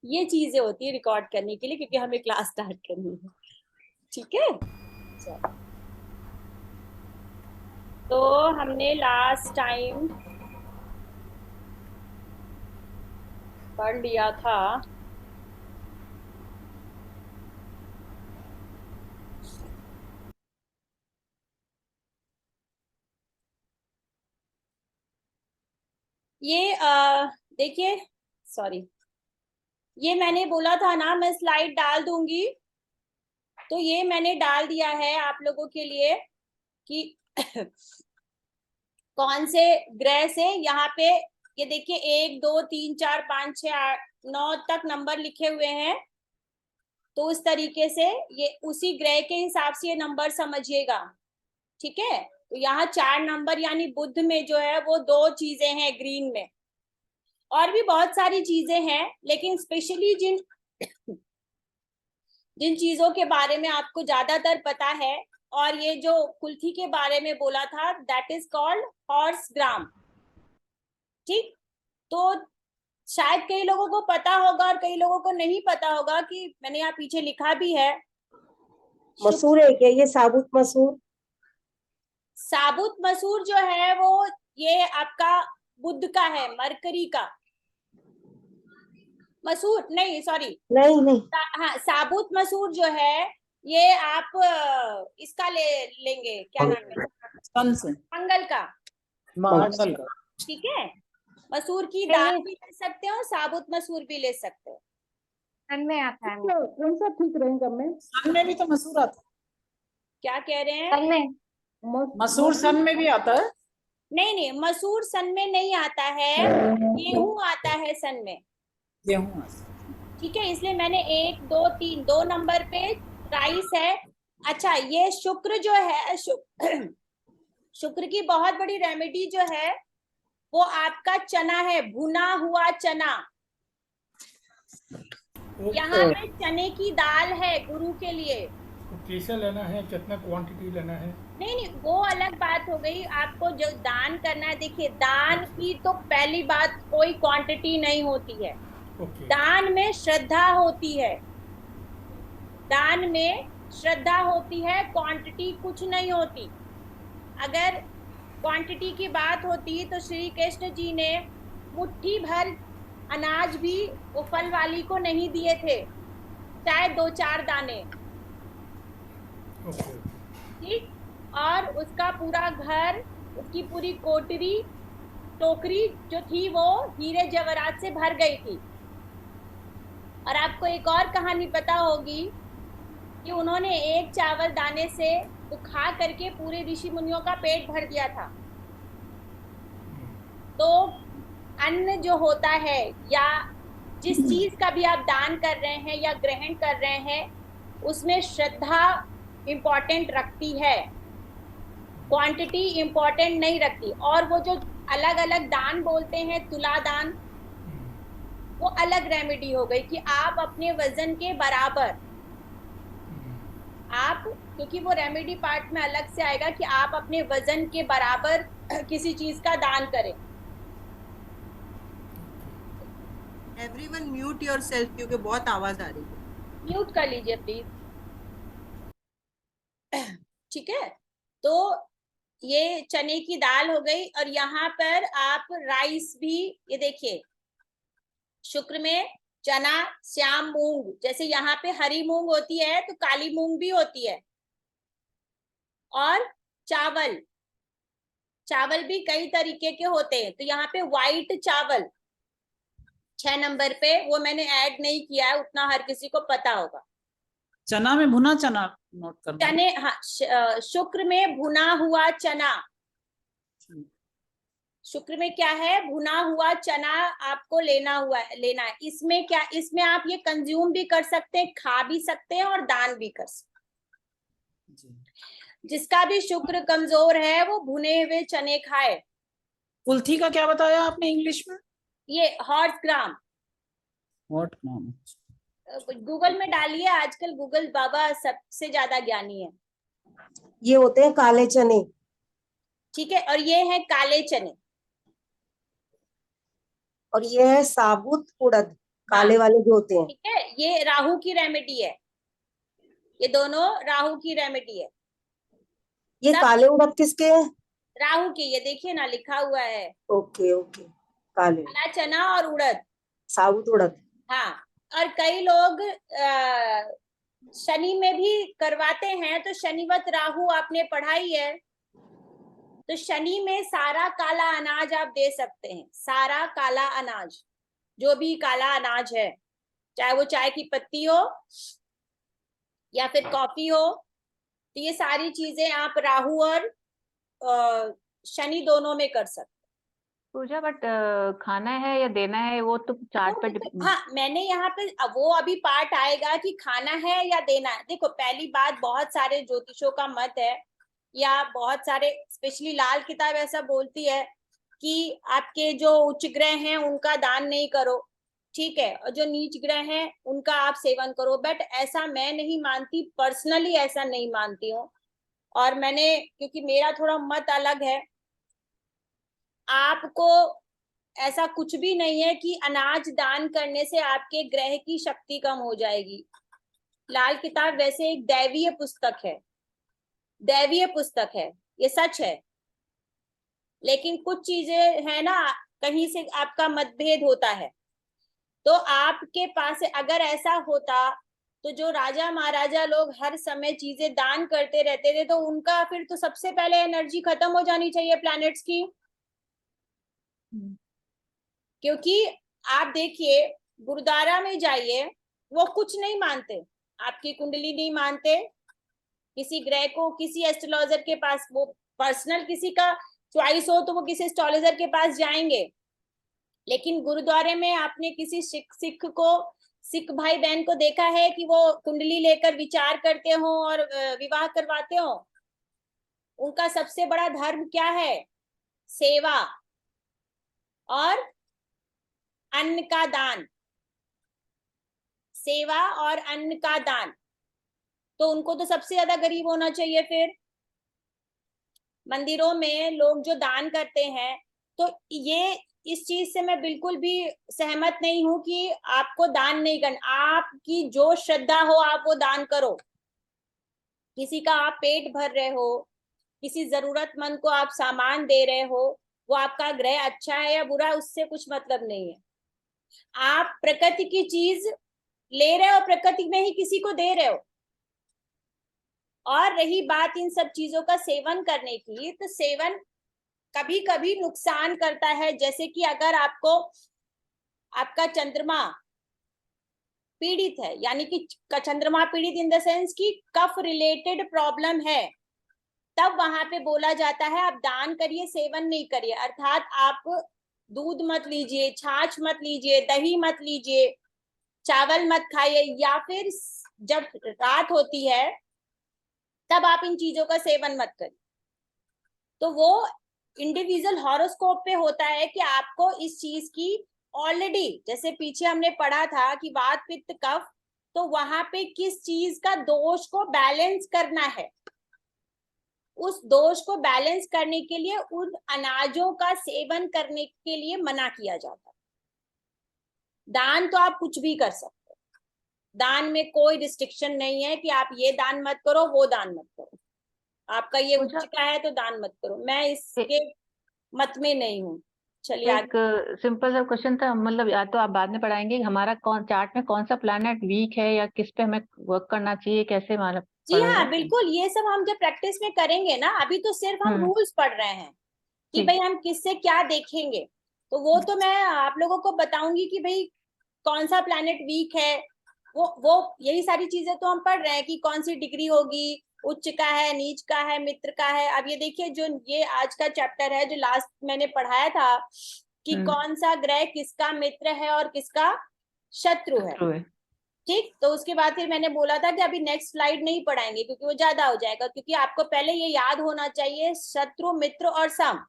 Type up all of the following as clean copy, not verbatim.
ये चीजें होती है रिकॉर्ड करने के लिए, क्योंकि हमें क्लास स्टार्ट करनी है। ठीक है, चलो। तो हमने लास्ट टाइम पढ़ लिया था ये देखिए, सॉरी, ये मैंने बोला था ना मैं स्लाइड डाल दूंगी, तो ये मैंने डाल दिया है आप लोगों के लिए कि कौन से ग्रह से यहाँ पे, ये देखिए 1 2 3 4 5 6 8 9 तक नंबर लिखे हुए हैं। तो उस तरीके से ये उसी ग्रह के हिसाब से ये नंबर समझिएगा। ठीक है, तो यहाँ 4 नंबर यानी बुध में जो है वो 2 चीजें हैं ग्रीन में, और भी बहुत सारी चीजें हैं, लेकिन स्पेशली जिन जिन चीजों के बारे में आपको ज्यादातर पता है, और ये जो कुल्थी के बारे में बोला था दैट इज कॉल्ड हॉर्स ग्राम। ठीक, तो शायद कई लोगों को पता होगा और कई लोगों को नहीं पता होगा कि मैंने यहाँ पीछे लिखा भी है। मसूर है क्या ये, साबुत मसूर? साबुत मसूर जो है वो ये आपका बुध का है, मरकरी का। मसूर नहीं, सॉरी, नहीं नहीं। हाँ साबुत मसूर जो है ये आप इसका ले लेंगे, क्या नाम है, सन से, मंगल का। मंगल का। ठीक है, मसूर की नहीं, दाल नहीं। भी ले सकते हो, साबुत मसूर भी ले सकते हो। सन में आता है। कौन सा ठीक रहेगा? मैं सन में भी तो मसूर आता क्या कह रहे हैं? सन में है, मसूर सन में भी आता है। नहीं नहीं, मसूर सन में नहीं आता है, गेहूं आता है सन में। गेहूं। ठीक है, इसलिए मैंने 1 2 3 2 नंबर पे राइस है। अच्छा, ये शुक्र जो है, शुक्र की बहुत बड़ी रेमेडी जो है वो आपका चना है, भुना हुआ चना। यहाँ पे चने की दाल है गुरु के लिए। तो कैसे लेना है, कितना क्वांटिटी लेना है? नहीं नहीं, वो अलग बात हो गई। आपको जो दान करना है, देखिए दान की तो पहली बात कोई क्वांटिटी नहीं होती है। ओके। दान में श्रद्धा होती है, दान में श्रद्धा होती है, क्वांटिटी कुछ नहीं होती। अगर क्वांटिटी की बात होती तो श्री कृष्ण जी ने मुट्ठी भर अनाज भी वो फल वाली को नहीं दिए थे, चाहे 2 4 दाने। ओके। ठीक, और उसका पूरा घर, उसकी पूरी कोटरी टोकरी जो थी वो हीरे जवाहरात से भर गई थी। और आपको एक और कहानी पता होगी कि उन्होंने एक चावल दाने से तो खा करके पूरे ऋषि मुनियों का पेट भर दिया था। तो अन्न जो होता है, या जिस चीज का भी आप दान कर रहे हैं या ग्रहण कर रहे हैं, उसमें श्रद्धा इंपॉर्टेंट रखती है, क्वांटिटी इंपॉर्टेंट नहीं रखती। और वो जो अलग अलग दान बोलते हैं, तुला दान, वो अलग रेमेडी हो गई कि आप अपने वजन के बराबर, आप, क्योंकि वो रेमेडी पार्ट में अलग से आएगा कि आप अपने वजन के बराबर किसी चीज का दान करें। एवरीवन म्यूट योरसेल्फ, क्योंकि बहुत आवाज आ रही है। म्यूट कर लीजिए प्लीज। ठीक है, तो ये चने की दाल हो गई, और यहाँ पर आप राइस भी, ये देखिए शुक्र में चना, श्याम मूंग, जैसे यहाँ पे हरी मूंग होती है तो काली मूंग भी होती है। और चावल, चावल भी कई तरीके के होते हैं, तो यहाँ पे व्हाइट चावल 6 नंबर पे, वो मैंने ऐड नहीं किया है, उतना हर किसी को पता होगा। चना में भुना चना नोट करना। चने, हाँ, शुक्र में भुना हुआ चना। शुक्र में क्या है, भुना हुआ चना आपको लेना है। इसमें क्या, इसमें आप ये कंज्यूम भी कर सकते हैं, खा भी सकते हैं और दान भी कर सकते हैं। जिसका भी शुक्र कमजोर है वो भुने हुए चने खाए। कुल्थी का क्या बताया आपने इंग्लिश में? ये हॉर्स ग्राम। व्हाट नाम? गूगल में डालिए, आजकल गूगल बाबा सबसे ज्यादा ज्ञानी है। ये होते हैं काले चने। ठीक है, और ये है काले चने। और ये है साबुत उड़द, काले वाले जो होते हैं। ठीक है, ये राहु की रेमेडी है, ये दोनों राहु की रेमेडी है। ये सब काले उड़द किसके हैं? राहु की, ये देखिए ना लिखा हुआ है, ओके ओके, काले काला चना और उड़द। साबुत उड़द। हाँ, और कई लोग शनि में भी करवाते हैं, तो शनिवत राहु आपने पढ़ाई है, तो शनि में सारा काला अनाज आप दे सकते हैं, सारा काला अनाज, जो भी काला अनाज है, चाहे वो चाय की पत्ती हो या फिर कॉफी हो, तो ये सारी चीजें आप राहु और शनि दोनों में कर सकते हैं। पूजा, बट खाना है या देना है वो तो चार्ट पर हाँ, मैंने यहाँ पे वो अभी पार्ट आएगा कि खाना है या देना है। देखो, पहली बात, बहुत सारे ज्योतिषों का मत है, या बहुत सारे स्पेशली लाल किताब ऐसा बोलती है कि आपके जो उच्च ग्रह हैं उनका दान नहीं करो, ठीक है, और जो नीच ग्रह हैं उनका आप सेवन करो। बट ऐसा मैं नहीं मानती, पर्सनली ऐसा नहीं मानती हूँ, और मैंने, क्योंकि मेरा थोड़ा मत अलग है, आपको ऐसा कुछ भी नहीं है कि अनाज दान करने से आपके ग्रह की शक्ति कम हो जाएगी। लाल किताब वैसे एक दैवीय पुस्तक है, दैवीय पुस्तक है, ये सच है, लेकिन कुछ चीजें है ना, कहीं से आपका मतभेद होता है। तो आपके पास अगर ऐसा होता तो जो राजा महाराजा लोग हर समय चीजें दान करते रहते थे, तो उनका फिर तो सबसे पहले एनर्जी खत्म हो जानी चाहिए प्लैनेट्स की। क्योंकि आप देखिए, गुरुद्वारा में जाइए, वो कुछ नहीं मानते, आपकी कुंडली नहीं मानते, किसी ग्रह को किसी एस्ट्रोलॉजर के पास, वो पर्सनल किसी का चॉइस हो तो वो किसी एस्ट्रोलॉजर के पास जाएंगे, लेकिन गुरुद्वारे में आपने किसी सिख भाई बहन को देखा है कि वो कुंडली लेकर विचार करते हो और विवाह करवाते हो? उनका सबसे बड़ा धर्म क्या है? सेवा और अन्न का दान, सेवा और अन्न का दान। तो उनको तो सबसे ज्यादा गरीब होना चाहिए। फिर मंदिरों में लोग जो दान करते हैं, तो ये इस चीज से मैं बिल्कुल भी सहमत नहीं हूं कि आपको दान नहीं करना। आपकी जो श्रद्धा हो आप वो दान करो। किसी का आप पेट भर रहे हो, किसी जरूरतमंद को आप सामान दे रहे हो, वो आपका ग्रह अच्छा है या बुरा, उससे कुछ मतलब नहीं है। आप प्रकृति की चीज ले रहे हो, प्रकृति में ही किसी को दे रहे हो। और रही बात इन सब चीजों का सेवन करने की, तो सेवन कभी कभी नुकसान करता है। जैसे कि अगर आपको आपका चंद्रमा पीड़ित है, यानी कि चंद्रमा पीड़ित इन द सेंस कि कफ रिलेटेड प्रॉब्लम है, तब वहां पे बोला जाता है आप दान करिए, सेवन नहीं करिए। अर्थात आप दूध मत लीजिए, छाछ मत लीजिए, दही मत लीजिए, चावल मत खाइए, या फिर जब रात होती है तब आप इन चीजों का सेवन मत करिए। तो वो इंडिविजुअल हॉरोस्कोप पे होता है कि आपको इस चीज की ऑलरेडी, जैसे पीछे हमने पढ़ा था कि वात पित्त कफ, तो वहां पे किस चीज का दोष को बैलेंस करना है, उस दोष को बैलेंस करने के लिए उन अनाजों का सेवन करने के लिए मना किया जाता है। दान तो आप कुछ भी कर सकते हो, दान में कोई रिस्ट्रिक्शन नहीं है कि आप ये दान मत करो, वो दान मत करो, आपका ये उच्च का है तो दान मत करो। मैं इसके मत में नहीं हूँ। चलिए एक सिंपल सा क्वेश्चन था, मतलब या तो आप बाद में पढ़ाएंगे हमारा कौन चार्ट में कौन सा प्लैनेट वीक है या किस पे हमें वर्क करना चाहिए, कैसे मतलब? जी हाँ, बिल्कुल, ये सब हम जब प्रैक्टिस में करेंगे ना, अभी तो सिर्फ हम रूल्स पढ़ रहे हैं कि भाई हम किससे क्या देखेंगे, तो वो तो मैं आप लोगों को बताऊंगी कि भाई कौन सा प्लैनेट वीक है, वो यही सारी चीजें तो हम पढ़ रहे हैं कि कौन सी डिग्री होगी, उच्च का है, नीच का है, मित्र का है। अब ये देखिए, जो ये आज का चैप्टर है जो लास्ट मैंने पढ़ाया था कि कौन सा ग्रह किसका मित्र है और किसका शत्रु है, ठीक। तो उसके बाद फिर मैंने बोला था कि अभी नेक्स्ट स्लाइड नहीं पढ़ाएंगे क्योंकि वो ज्यादा हो जाएगा, क्योंकि आपको पहले ये याद होना चाहिए शत्रु, मित्र और सम।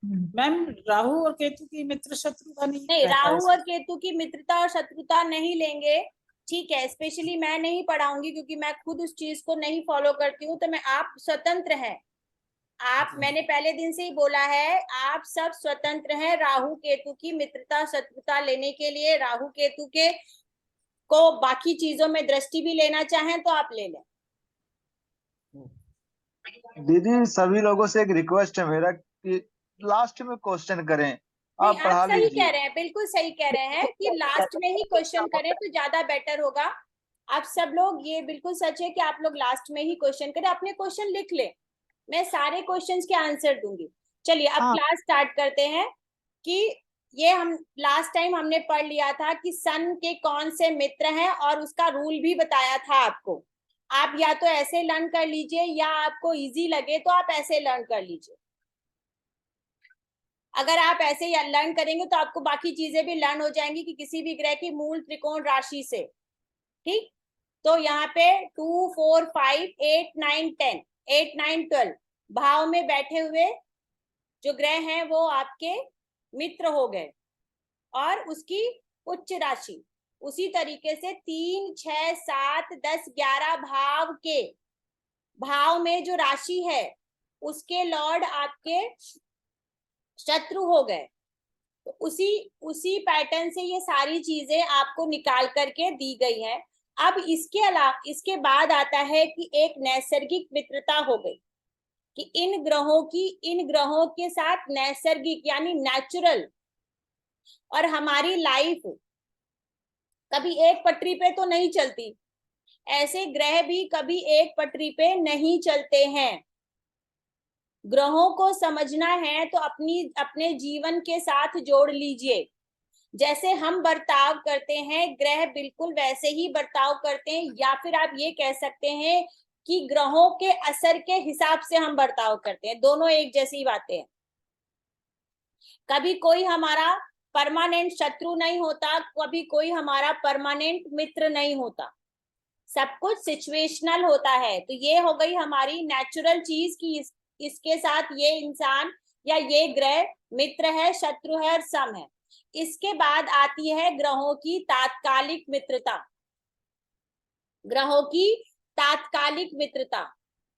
मैम, राहु और केतु की मित्र शत्रु का नहीं राहु और केतु की मित्रता और शत्रुता नहीं लेंगे, ठीक है। स्पेशली मैं नहीं पढ़ाऊंगी क्योंकि मैं खुद उस चीज को नहीं फॉलो करती हूँ, तो मैं, आप स्वतंत्र हैं, आप, मैंने पहले दिन से ही बोला है, आप सब स्वतंत्र हैं राहु केतु की मित्रता शत्रुता लेने के लिए। राहु केतु के को बाकी चीजों में दृष्टि भी लेना चाहें तो आप ले लें। दीदी सभी लोगों से एक रिक्वेस्ट है मेरा कि लास्ट में क्वेश्चन करें, नहीं, आप आप पढ़ा सही कह लीजिए। रहे हैं, बिल्कुल सही कह रहे हैं कि लास्ट में ही क्वेश्चन करें तो ज्यादा बेटर होगा। आप सब लोग, ये बिल्कुल सच है कि आप लोग लास्ट में ही क्वेश्चन करें। अपने क्वेश्चन लिख ले, मैं सारे क्वेश्चंस के आंसर दूंगी। चलिए अब क्लास स्टार्ट करते हैं। कि ये हम लास्ट टाइम हमने पढ़ लिया था कि सन के कौन से मित्र हैं और उसका रूल भी बताया था आपको। आप या तो ऐसे लर्न कर लीजिए या आपको इजी लगे तो आप ऐसे लर्न कर लीजिए। अगर आप ऐसे लर्न करेंगे तो आपको बाकी चीजें भी लर्न हो जाएंगी कि किसी भी ग्रह की मूल त्रिकोण राशि से। ठीक, तो यहाँ पे 2, 4, 5, 8, 9, 10, 8, 9, 12 भाव में बैठे हुए जो ग्रह हैं वो आपके मित्र हो गए। और उसकी उच्च राशि उसी तरीके से 3, 6, 7, 10, 11 भाव के भाव में जो राशि है उसके लॉर्ड आपके शत्रु हो गए। तो उसी पैटर्न से ये सारी चीजें आपको निकाल करके दी गई है। अब इसके अलावा इसके बाद आता है कि एक नैसर्गिक मित्रता हो गई कि इन ग्रहों के साथ नैसर्गिक यानी नेचुरल, और हमारी लाइफ कभी एक पटरी पे तो नहीं चलती, ऐसे ग्रह भी कभी एक पटरी पे नहीं चलते हैं। ग्रहों को समझना है तो अपने जीवन के साथ जोड़ लीजिए। जैसे हम बर्ताव करते हैं ग्रह बिल्कुल वैसे ही बर्ताव करते हैं, या फिर आप ये कह सकते हैं कि ग्रहों के असर के हिसाब से हम बर्ताव करते हैं। दोनों एक जैसी बातें हैं। कभी कोई हमारा परमानेंट शत्रु नहीं होता, कभी कोई हमारा परमानेंट मित्र नहीं होता, सब कुछ सिचुएशनल होता है। तो ये हो गई हमारी नेचुरल चीज कि इसके साथ ये इंसान या ये ग्रह मित्र है, शत्रु है और सम है। इसके बाद आती है ग्रहों की तात्कालिक मित्रता। ग्रहों की तात्कालिक मित्रता।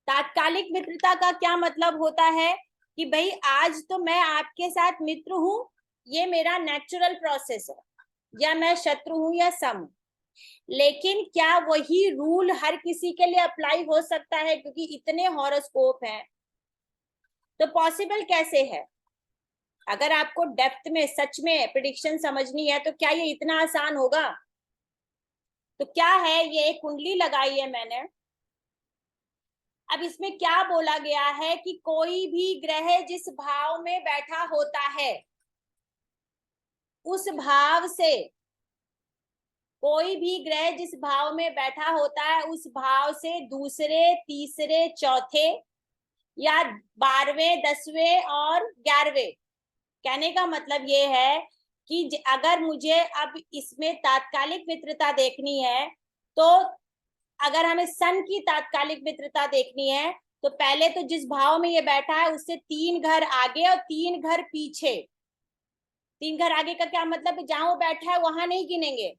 तात्कालिक मित्रता का क्या मतलब होता है कि भाई आज तो मैं आपके साथ मित्र हूं, ये मेरा नेचुरल प्रोसेस है, या मैं शत्रु हूं या सम। लेकिन क्या वही रूल हर किसी के लिए अप्लाई हो सकता है? क्योंकि इतने हॉरोस्कोप हैं तो पॉसिबल कैसे है? अगर आपको डेप्थ में सच में प्रेडिक्शन समझनी है तो क्या ये इतना आसान होगा? तो क्या है, ये एक कुंडली लगाई है मैंने। अब इसमें क्या बोला गया है कि कोई भी ग्रह जिस भाव में बैठा होता है उस भाव से, कोई भी ग्रह जिस भाव में बैठा होता है उस भाव से दूसरे, तीसरे, चौथे या 12वें, 10वें और 11वें, कहने का मतलब ये है कि अगर मुझे अब इसमें तात्कालिक मित्रता देखनी है तो अगर हमें सन की तात्कालिक मित्रता देखनी है तो पहले तो जिस भाव में ये बैठा है उससे 3 घर आगे और 3 घर पीछे। 3 घर आगे का क्या मतलब? जहां वो बैठा है वहां नहीं गिनेंगे।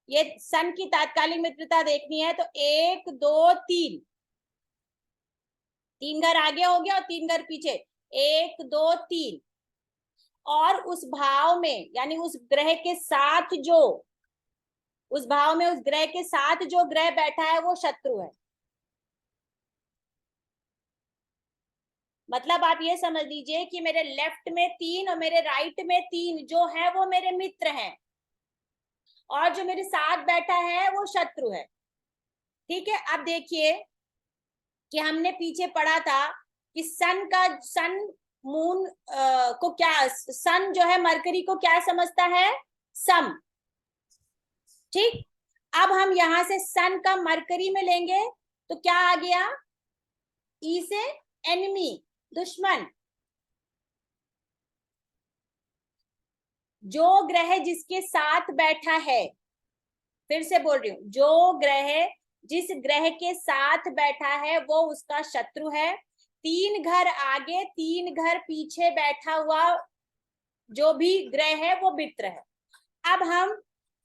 ये सन की तात्कालिक मित्रता देखनी है तो 1, 2, 3, 3 घर आगे हो गया और 3 घर पीछे, 1, 2, 3। और उस भाव में यानी उस ग्रह के साथ जो, उस भाव में उस ग्रह के साथ जो ग्रह बैठा है वो शत्रु है। मतलब आप ये समझ लीजिए कि मेरे लेफ्ट में 3 और मेरे राइट में 3 जो है वो मेरे मित्र हैं, और जो मेरे साथ बैठा है वो शत्रु है। ठीक है, अब देखिए कि हमने पीछे पढ़ा था कि सन मून को क्या, सन जो है मरकरी को क्या समझता है? सम। ठीक, अब हम यहां से सन का मरकरी में लेंगे तो क्या आ गया? ई से एनिमी, दुश्मन। जो ग्रह जिसके साथ बैठा है, फिर से बोल रही हूं, जो ग्रह जिस ग्रह के साथ बैठा है वो उसका शत्रु है। 3 घर आगे 3 घर पीछे बैठा हुआ जो भी ग्रह है वो मित्र है। अब हम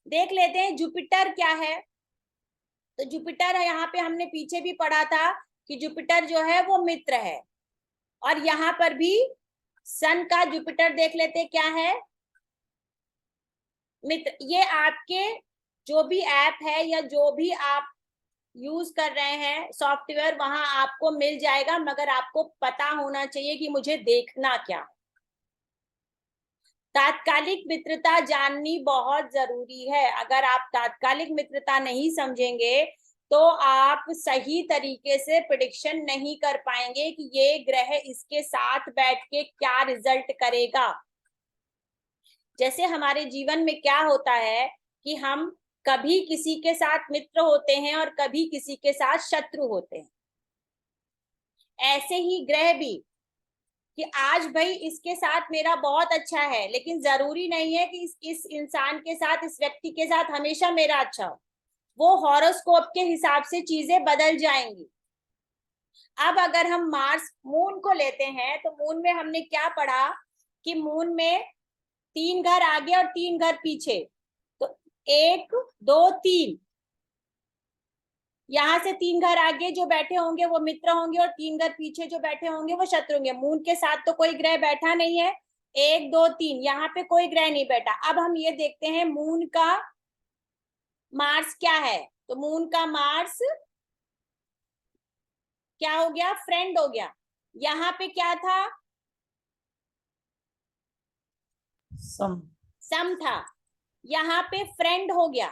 देख लेते हैं जुपिटर क्या है। तो जुपिटर है, यहाँ पे हमने पीछे भी पढ़ा था कि जुपिटर जो है वो मित्र है। और यहाँ पर भी सन का जुपिटर देख लेते क्या है, मित्र। ये आपके जो भी ऐप है या जो भी आप यूज कर रहे हैं सॉफ्टवेयर, वहां आपको मिल जाएगा, मगर आपको पता होना चाहिए कि मुझे देखना क्या है। तात्कालिक मित्रता जाननी बहुत जरूरी है। अगर आप तात्कालिक मित्रता नहीं समझेंगे तो आप सही तरीके से प्रेडिक्शन नहीं कर पाएंगे कि ये ग्रह इसके साथ बैठ के क्या रिजल्ट करेगा। जैसे हमारे जीवन में क्या होता है कि हम कभी किसी के साथ मित्र होते हैं और कभी किसी के साथ शत्रु होते हैं। ऐसे ही ग्रह भी कि आज भाई इसके साथ मेरा बहुत अच्छा है, लेकिन जरूरी नहीं है कि इस इंसान के साथ, इस व्यक्ति के साथ हमेशा मेरा अच्छा हो। वो हॉरोस्कोप के हिसाब से चीजें बदल जाएंगी। अब अगर हम मार्स मून को लेते हैं तो मून में हमने क्या पढ़ा कि मून में 3 घर आगे और 3 घर पीछे, तो 1 2 3, यहां से 3 घर आगे जो बैठे होंगे वो मित्र होंगे और 3 घर पीछे जो बैठे होंगे वो शत्रु होंगे। मून के साथ तो कोई ग्रह बैठा नहीं है, 1 2 3 यहाँ पे कोई ग्रह नहीं बैठा। अब हम ये देखते हैं मून का मार्स क्या है, तो मून का मार्स क्या हो गया, फ्रेंड हो गया। यहाँ पे क्या था, सम था, यहाँ पे फ्रेंड हो गया।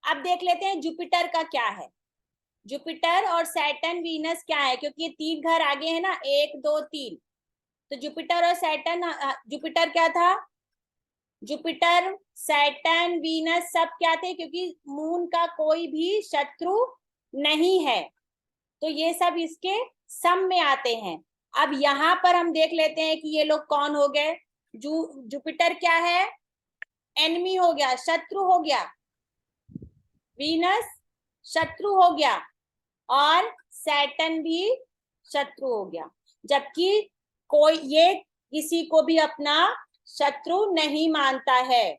अब देख लेते हैं जुपिटर का क्या है। जुपिटर और सैटर्न वीनस क्या है, क्योंकि ये 3 घर आगे है ना, 1 2 3, तो जुपिटर और सैटर्न, जुपिटर क्या था, जुपिटर सैटर्न वीनस सब क्या थे, क्योंकि मून का कोई भी शत्रु नहीं है, तो ये सब इसके सम में आते हैं। अब यहाँ पर हम देख लेते हैं कि ये लोग कौन हो गए। जुपिटर क्या है, एनिमी हो गया, शत्रु हो गया, वीनस शत्रु हो गया और सैटर्न भी शत्रु हो गया, जबकि कोई ये किसी को भी अपना शत्रु नहीं मानता है।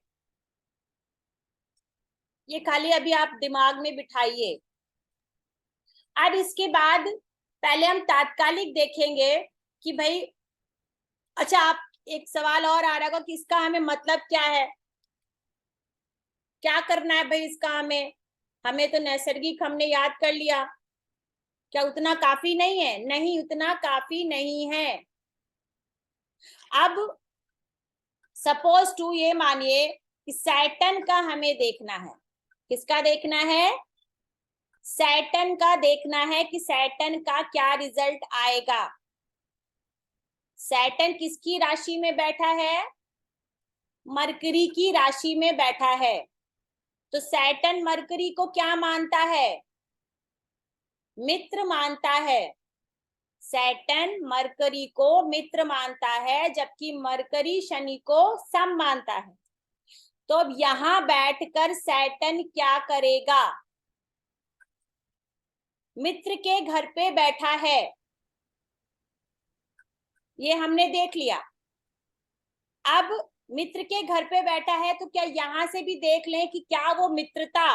ये खाली अभी आप दिमाग में बिठाइए। अब इसके बाद पहले हम तात्कालिक देखेंगे कि भाई, अच्छा आप एक सवाल और आ रहा होगा कि इसका हमें मतलब क्या है, क्या करना है भाई इसका हमें तो नैसर्गिक हमने याद कर लिया, क्या उतना काफी नहीं है? नहीं, उतना काफी नहीं है। अब सपोज टू ये मानिए कि सैटर्न का हमें देखना है। किसका देखना है? सैटर्न का देखना है कि सैटर्न का क्या रिजल्ट आएगा। सैटर्न किसकी राशि में बैठा है? मरकरी की राशि में बैठा है। तो सैटर्न मरकरी को क्या मानता है? मित्र मानता है। सैटर्न मरकरी को मित्र मानता है, जबकि मरकरी शनि को सम मानता है। तो अब यहां बैठकर सैटर्न क्या करेगा? मित्र के घर पे बैठा है, ये हमने देख लिया। अब मित्र के घर पे बैठा है तो क्या यहां से भी देख लें कि क्या वो मित्रता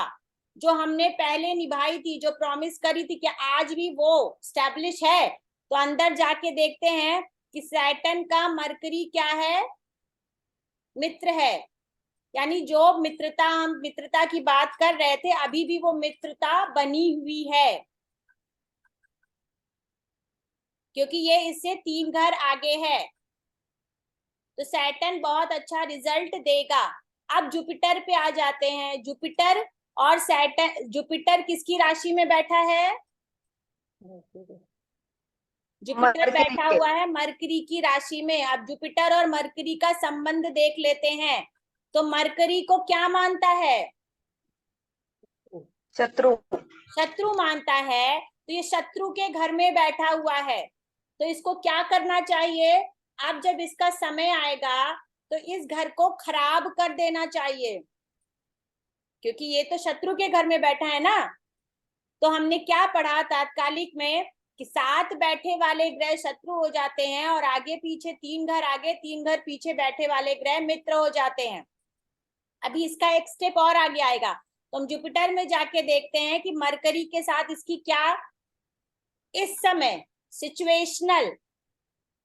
जो हमने पहले निभाई थी, जो प्रॉमिस करी थी, क्या आज भी वो स्टैब्लिश है? तो अंदर जाके देखते हैं कि सैटर्न का मरकरी क्या है? मित्र है। यानी जो मित्रता, हम मित्रता की बात कर रहे थे, अभी भी वो मित्रता बनी हुई है, क्योंकि ये इससे 3 घर आगे है। तो सैटर्न बहुत अच्छा रिजल्ट देगा। अब जुपिटर पे आ जाते हैं। जुपिटर और सैटर्न, जुपिटर किसकी राशि में बैठा है? जुपिटर बैठा हुआ है मरकरी की राशि में। अब जुपिटर और मरकरी का संबंध देख लेते हैं। तो मरकरी को क्या मानता है? शत्रु। शत्रु मानता है। तो ये शत्रु के घर में बैठा हुआ है, तो इसको क्या करना चाहिए? अब जब इसका समय आएगा तो इस घर को खराब कर देना चाहिए, क्योंकि ये तो शत्रु के घर में बैठा है ना। तो हमने क्या पढ़ा तात्कालिक में कि 7 बैठे वाले ग्रह शत्रु हो जाते हैं और आगे पीछे 3 घर आगे 3 घर पीछे बैठे वाले ग्रह मित्र हो जाते हैं। अभी इसका एक स्टेप और आगे आएगा। तो हम जुपिटर में जाके देखते हैं कि मरकरी के साथ इसकी क्या इस समय सिचुएशनल,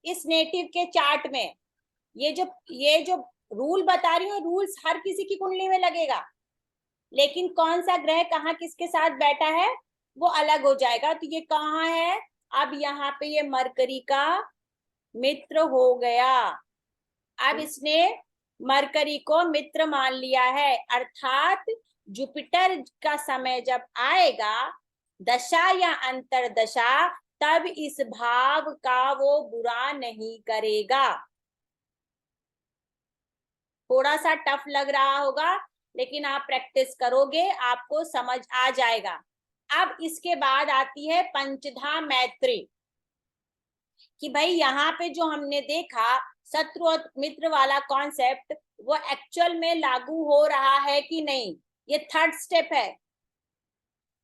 इस नेटिव के चार्ट में ये जो रूल बता रही हूँ, रूल्स हर किसी की कुंडली में लगेगा, लेकिन कौन सा ग्रह कहाँ किसके साथ बैठा है वो अलग हो जाएगा। तो ये कहाँ है, अब यहाँ पे ये मरकरी का मित्र हो गया। अब इसने मरकरी को मित्र मान लिया है, अर्थात जुपिटर का समय जब आएगा दशा या अंतरदशा, तब इस भाव का वो बुरा नहीं करेगा। थोड़ा सा टफ लग रहा होगा, लेकिन आप प्रैक्टिस करोगे आपको समझ आ जाएगा। अब इसके बाद आती है पंचधा मैत्री, कि भाई यहाँ पे जो हमने देखा शत्रु और मित्र वाला कॉन्सेप्ट, वो एक्चुअल में लागू हो रहा है कि नहीं, ये थर्ड स्टेप है।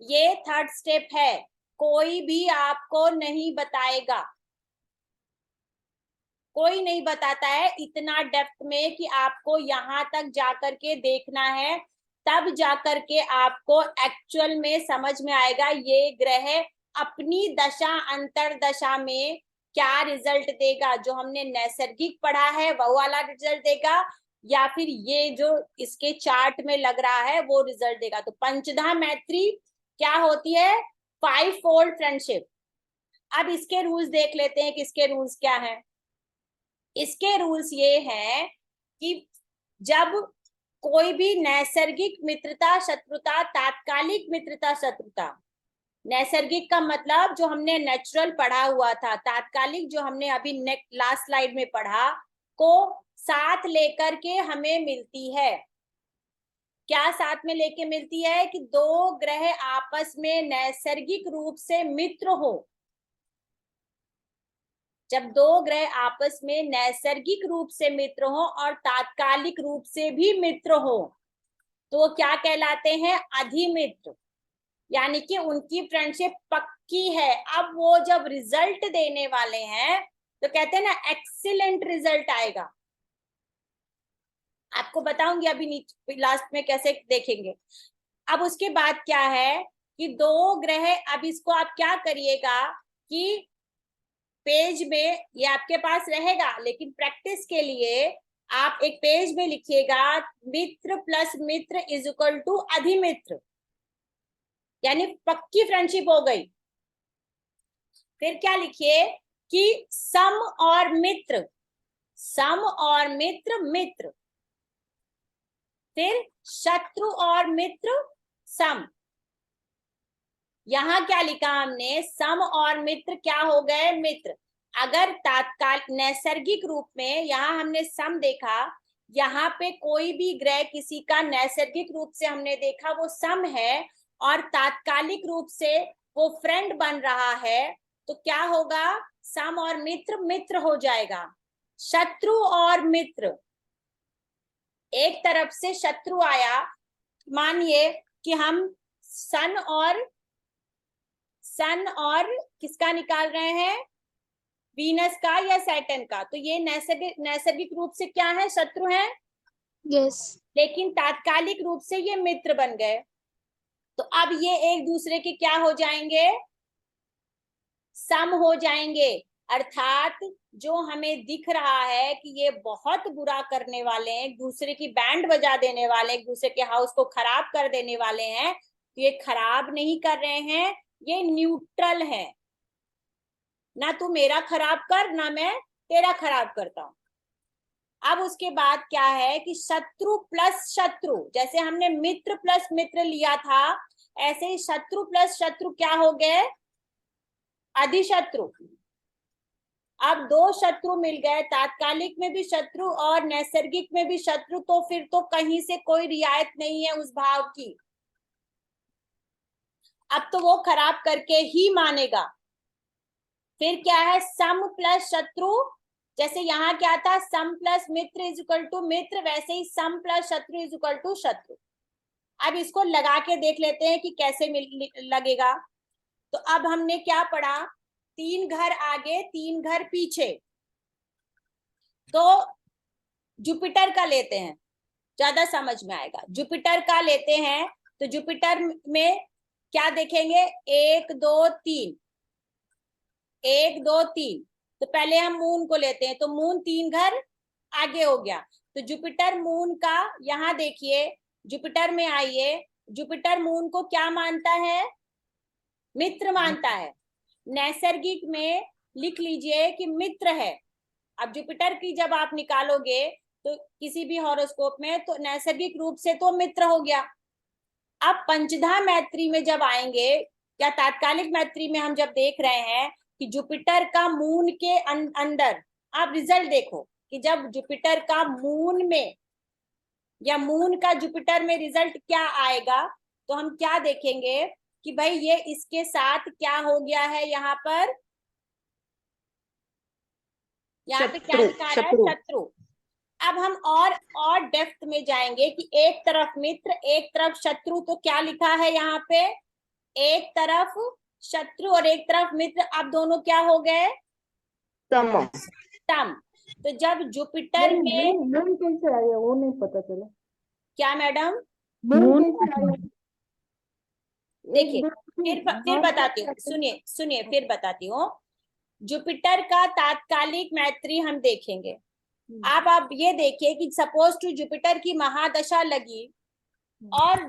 ये थर्ड स्टेप है, कोई भी आपको नहीं बताएगा, कोई नहीं बताता है इतना डेप्थ में कि आपको यहाँ तक जाकर के देखना है, तब जाकर के आपको एक्चुअल में समझ में आएगा ये ग्रह अपनी दशा अंतरदशा में क्या रिजल्ट देगा। जो हमने नैसर्गिक पढ़ा है वो वाला रिजल्ट देगा, या फिर ये जो इसके चार्ट में लग रहा है वो रिजल्ट देगा। तो पंचधा मैत्री क्या होती है, 5-fold फ्रेंडशिप। अब इसके रूल्स देख लेते हैं कि इसके रूल्स क्या हैं। इसके रूल्स ये हैं कि जब कोई भी नैसर्गिक मित्रता शत्रुता, तात्कालिक मित्रता शत्रुता, नैसर्गिक का मतलब जो हमने नेचुरल पढ़ा हुआ था, तात्कालिक जो हमने अभी लास्ट स्लाइड में पढ़ा, को साथ लेकर के हमें मिलती है। क्या साथ में लेके मिलती है कि दो ग्रह आपस में नैसर्गिक रूप से मित्र हो। जब दो ग्रह आपस में नैसर्गिक रूप से मित्र हो और तात्कालिक रूप से भी मित्र हो, तो वो क्या कहलाते हैं, अधिमित्र, यानी कि उनकी फ्रेंडशिप पक्की है। अब वो जब रिजल्ट देने वाले हैं तो कहते हैं ना एक्सीलेंट रिजल्ट आएगा। आपको बताऊंगी अभी लास्ट में कैसे देखेंगे। अब उसके बाद क्या है कि दो ग्रह, अब इसको आप क्या करिएगा कि पेज में ये आपके पास रहेगा, लेकिन प्रैक्टिस के लिए आप एक पेज में लिखिएगा मित्र प्लस मित्र इज इक्वल टू अधिमित्र, यानी पक्की फ्रेंडशिप हो गई। फिर क्या लिखिए कि सम और मित्र, सम और मित्र मित्र, फिर शत्रु और मित्र सम। यहां क्या लिखा हमने, सम और मित्र क्या हो गए, मित्र। अगर तात्काल नैसर्गिक रूप में यहां हमने सम देखा, यहाँ पे कोई भी ग्रह किसी का नैसर्गिक रूप से हमने देखा वो सम है और तात्कालिक रूप से वो फ्रेंड बन रहा है, तो क्या होगा, सम और मित्र मित्र हो जाएगा। शत्रु और मित्र, एक तरफ से शत्रु आया, मानिए कि हम सन और किसका निकाल रहे हैं, वीनस का या सैटर्न का, तो ये नैसर्गिक रूप से क्या है, शत्रु है। यस। लेकिन तात्कालिक रूप से ये मित्र बन गए, तो अब ये एक दूसरे के क्या हो जाएंगे, सम हो जाएंगे। अर्थात जो हमें दिख रहा है कि ये बहुत बुरा करने वाले हैं, एक दूसरे की बैंड बजा देने वाले, एक दूसरे के हाउस को खराब कर देने वाले हैं, तो ये खराब नहीं कर रहे हैं, ये न्यूट्रल है। ना तू मेरा खराब कर, ना मैं तेरा खराब करता हूं। अब उसके बाद क्या है कि शत्रु प्लस शत्रु, जैसे हमने मित्र प्लस मित्र लिया था, ऐसे ही शत्रु प्लस शत्रु क्या हो गए, अधिशत्रु। अब दो शत्रु मिल गए, तात्कालिक में भी शत्रु और नैसर्गिक में भी शत्रु, तो फिर तो कहीं से कोई रियायत नहीं है उस भाव की। अब तो वो खराब करके ही मानेगा। फिर क्या है, सम प्लस शत्रु, जैसे यहाँ क्या था, सम प्लस मित्र इज इक्वल टू मित्र, वैसे ही सम प्लस शत्रु इज इक्वल टू शत्रु। अब इसको लगा के देख लेते हैं कि कैसे लगेगा। तो अब हमने क्या पढ़ा, 3 घर आगे 3 घर पीछे, तो जुपिटर का लेते हैं, ज्यादा समझ में आएगा। जुपिटर का लेते हैं, तो जुपिटर में क्या देखेंगे, 1 2 3, 1 2 3। तो पहले हम मून को लेते हैं, तो मून 3 घर आगे हो गया। तो जुपिटर मून का, यहाँ देखिए जुपिटर में आइए, जुपिटर मून को क्या मानता है? मित्र मानता है। नैसर्गिक में लिख लीजिए कि मित्र है। अब जुपिटर की जब आप निकालोगे तो किसी भी हॉरोस्कोप में, तो नैसर्गिक रूप से तो मित्र हो गया। अब पंचधा मैत्री में जब आएंगे या तात्कालिक मैत्री में हम जब देख रहे हैं कि जुपिटर का मून के अंदर, आप रिजल्ट देखो कि जब जुपिटर का मून में या मून का जुपिटर में रिजल्ट क्या आएगा, तो हम क्या देखेंगे कि भाई ये इसके साथ क्या हो गया है, यहाँ पर यहाँ पे क्या दिखा रहा है? शत्रु। अब हम और डेप्थ में जाएंगे कि एक तरफ मित्र एक तरफ शत्रु, तो क्या लिखा है यहाँ पे? एक तरफ शत्रु और एक तरफ मित्र, अब दोनों क्या हो गए? सम। तो जब जुपिटर में मून कैसे आया वो नहीं पता चला। क्या मैडम? मून देखिए फिर बताती हूँ, सुनिए फिर बताती हूँ। जुपिटर का तात्कालिक मैत्री हम देखेंगे। अब आप ये देखिए कि सपोज टू जुपिटर की महादशा लगी और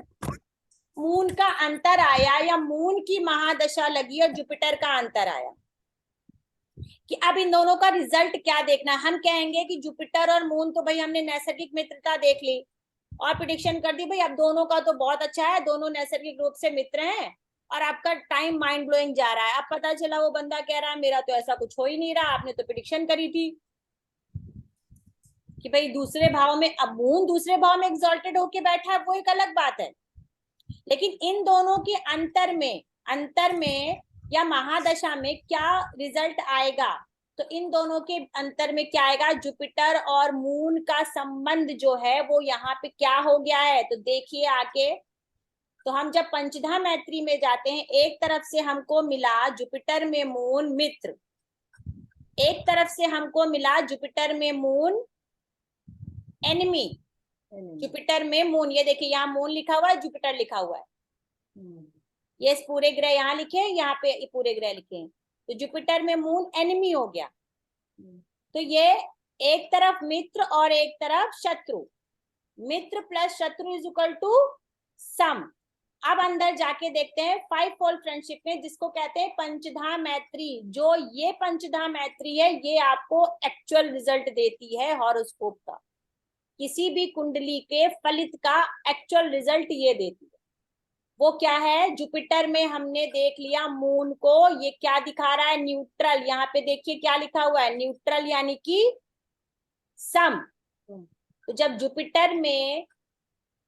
मून का अंतर आया, या मून की महादशा लगी और जुपिटर का अंतर आया, कि अब इन दोनों का रिजल्ट क्या देखना है। हम कहेंगे कि जुपिटर और मून तो भाई हमने नैसर्गिक मित्रता देख ली और प्रेडिक्शन कर दी, भाई अब दोनों का तो बहुत अच्छा है, दोनों नैसर्गिक रूप से मित्र हैं, और आपका टाइम माइंड ब्लोइंग जा रहा है। अब पता चला वो बंदा कह रहा है मेरा तो ऐसा कुछ हो ही नहीं रहा, आपने तो प्रेडिक्शन करी थी कि भाई दूसरे भाव में, अब मून दूसरे भाव में एग्जॉल्टेड होके बैठा है, वो एक अलग बात है। लेकिन इन दोनों के अंतर में या महादशा में क्या रिजल्ट आएगा? तो इन दोनों के अंतर में क्या आएगा? जुपिटर और मून का संबंध जो है वो यहाँ पे क्या हो गया है, तो देखिए आके। तो हम जब पंचधा मैत्री में जाते हैं, एक तरफ से हमको मिला जुपिटर में मून मित्र, एक तरफ से हमको मिला जुपिटर में मून एनिमी। जुपिटर में मून, ये देखिए यहाँ मून लिखा हुआ है, जुपिटर लिखा हुआ है, ये पूरे ग्रह यहाँ लिखे हैं, यहाँ पे पूरे ग्रह लिखे हैं। तो जुपिटर में मून एनिमी हो गया। तो ये एक तरफ मित्र और एक तरफ शत्रु, मित्र प्लस शत्रु इज इक्वल टू सम। अब अंदर जाके देखते हैं 5 फोल्ड फ्रेंडशिप में, जिसको कहते हैं पंचधा मैत्री। जो ये पंचधा मैत्री है, ये आपको एक्चुअल रिजल्ट देती है हॉरोस्कोप का, किसी भी कुंडली के फलित का एक्चुअल रिजल्ट ये देती है। वो क्या है? जुपिटर में हमने देख लिया मून को, ये क्या दिखा रहा है? न्यूट्रल। यहाँ पे देखिए क्या लिखा हुआ है? न्यूट्रल यानी कि सम। तो जब जुपिटर में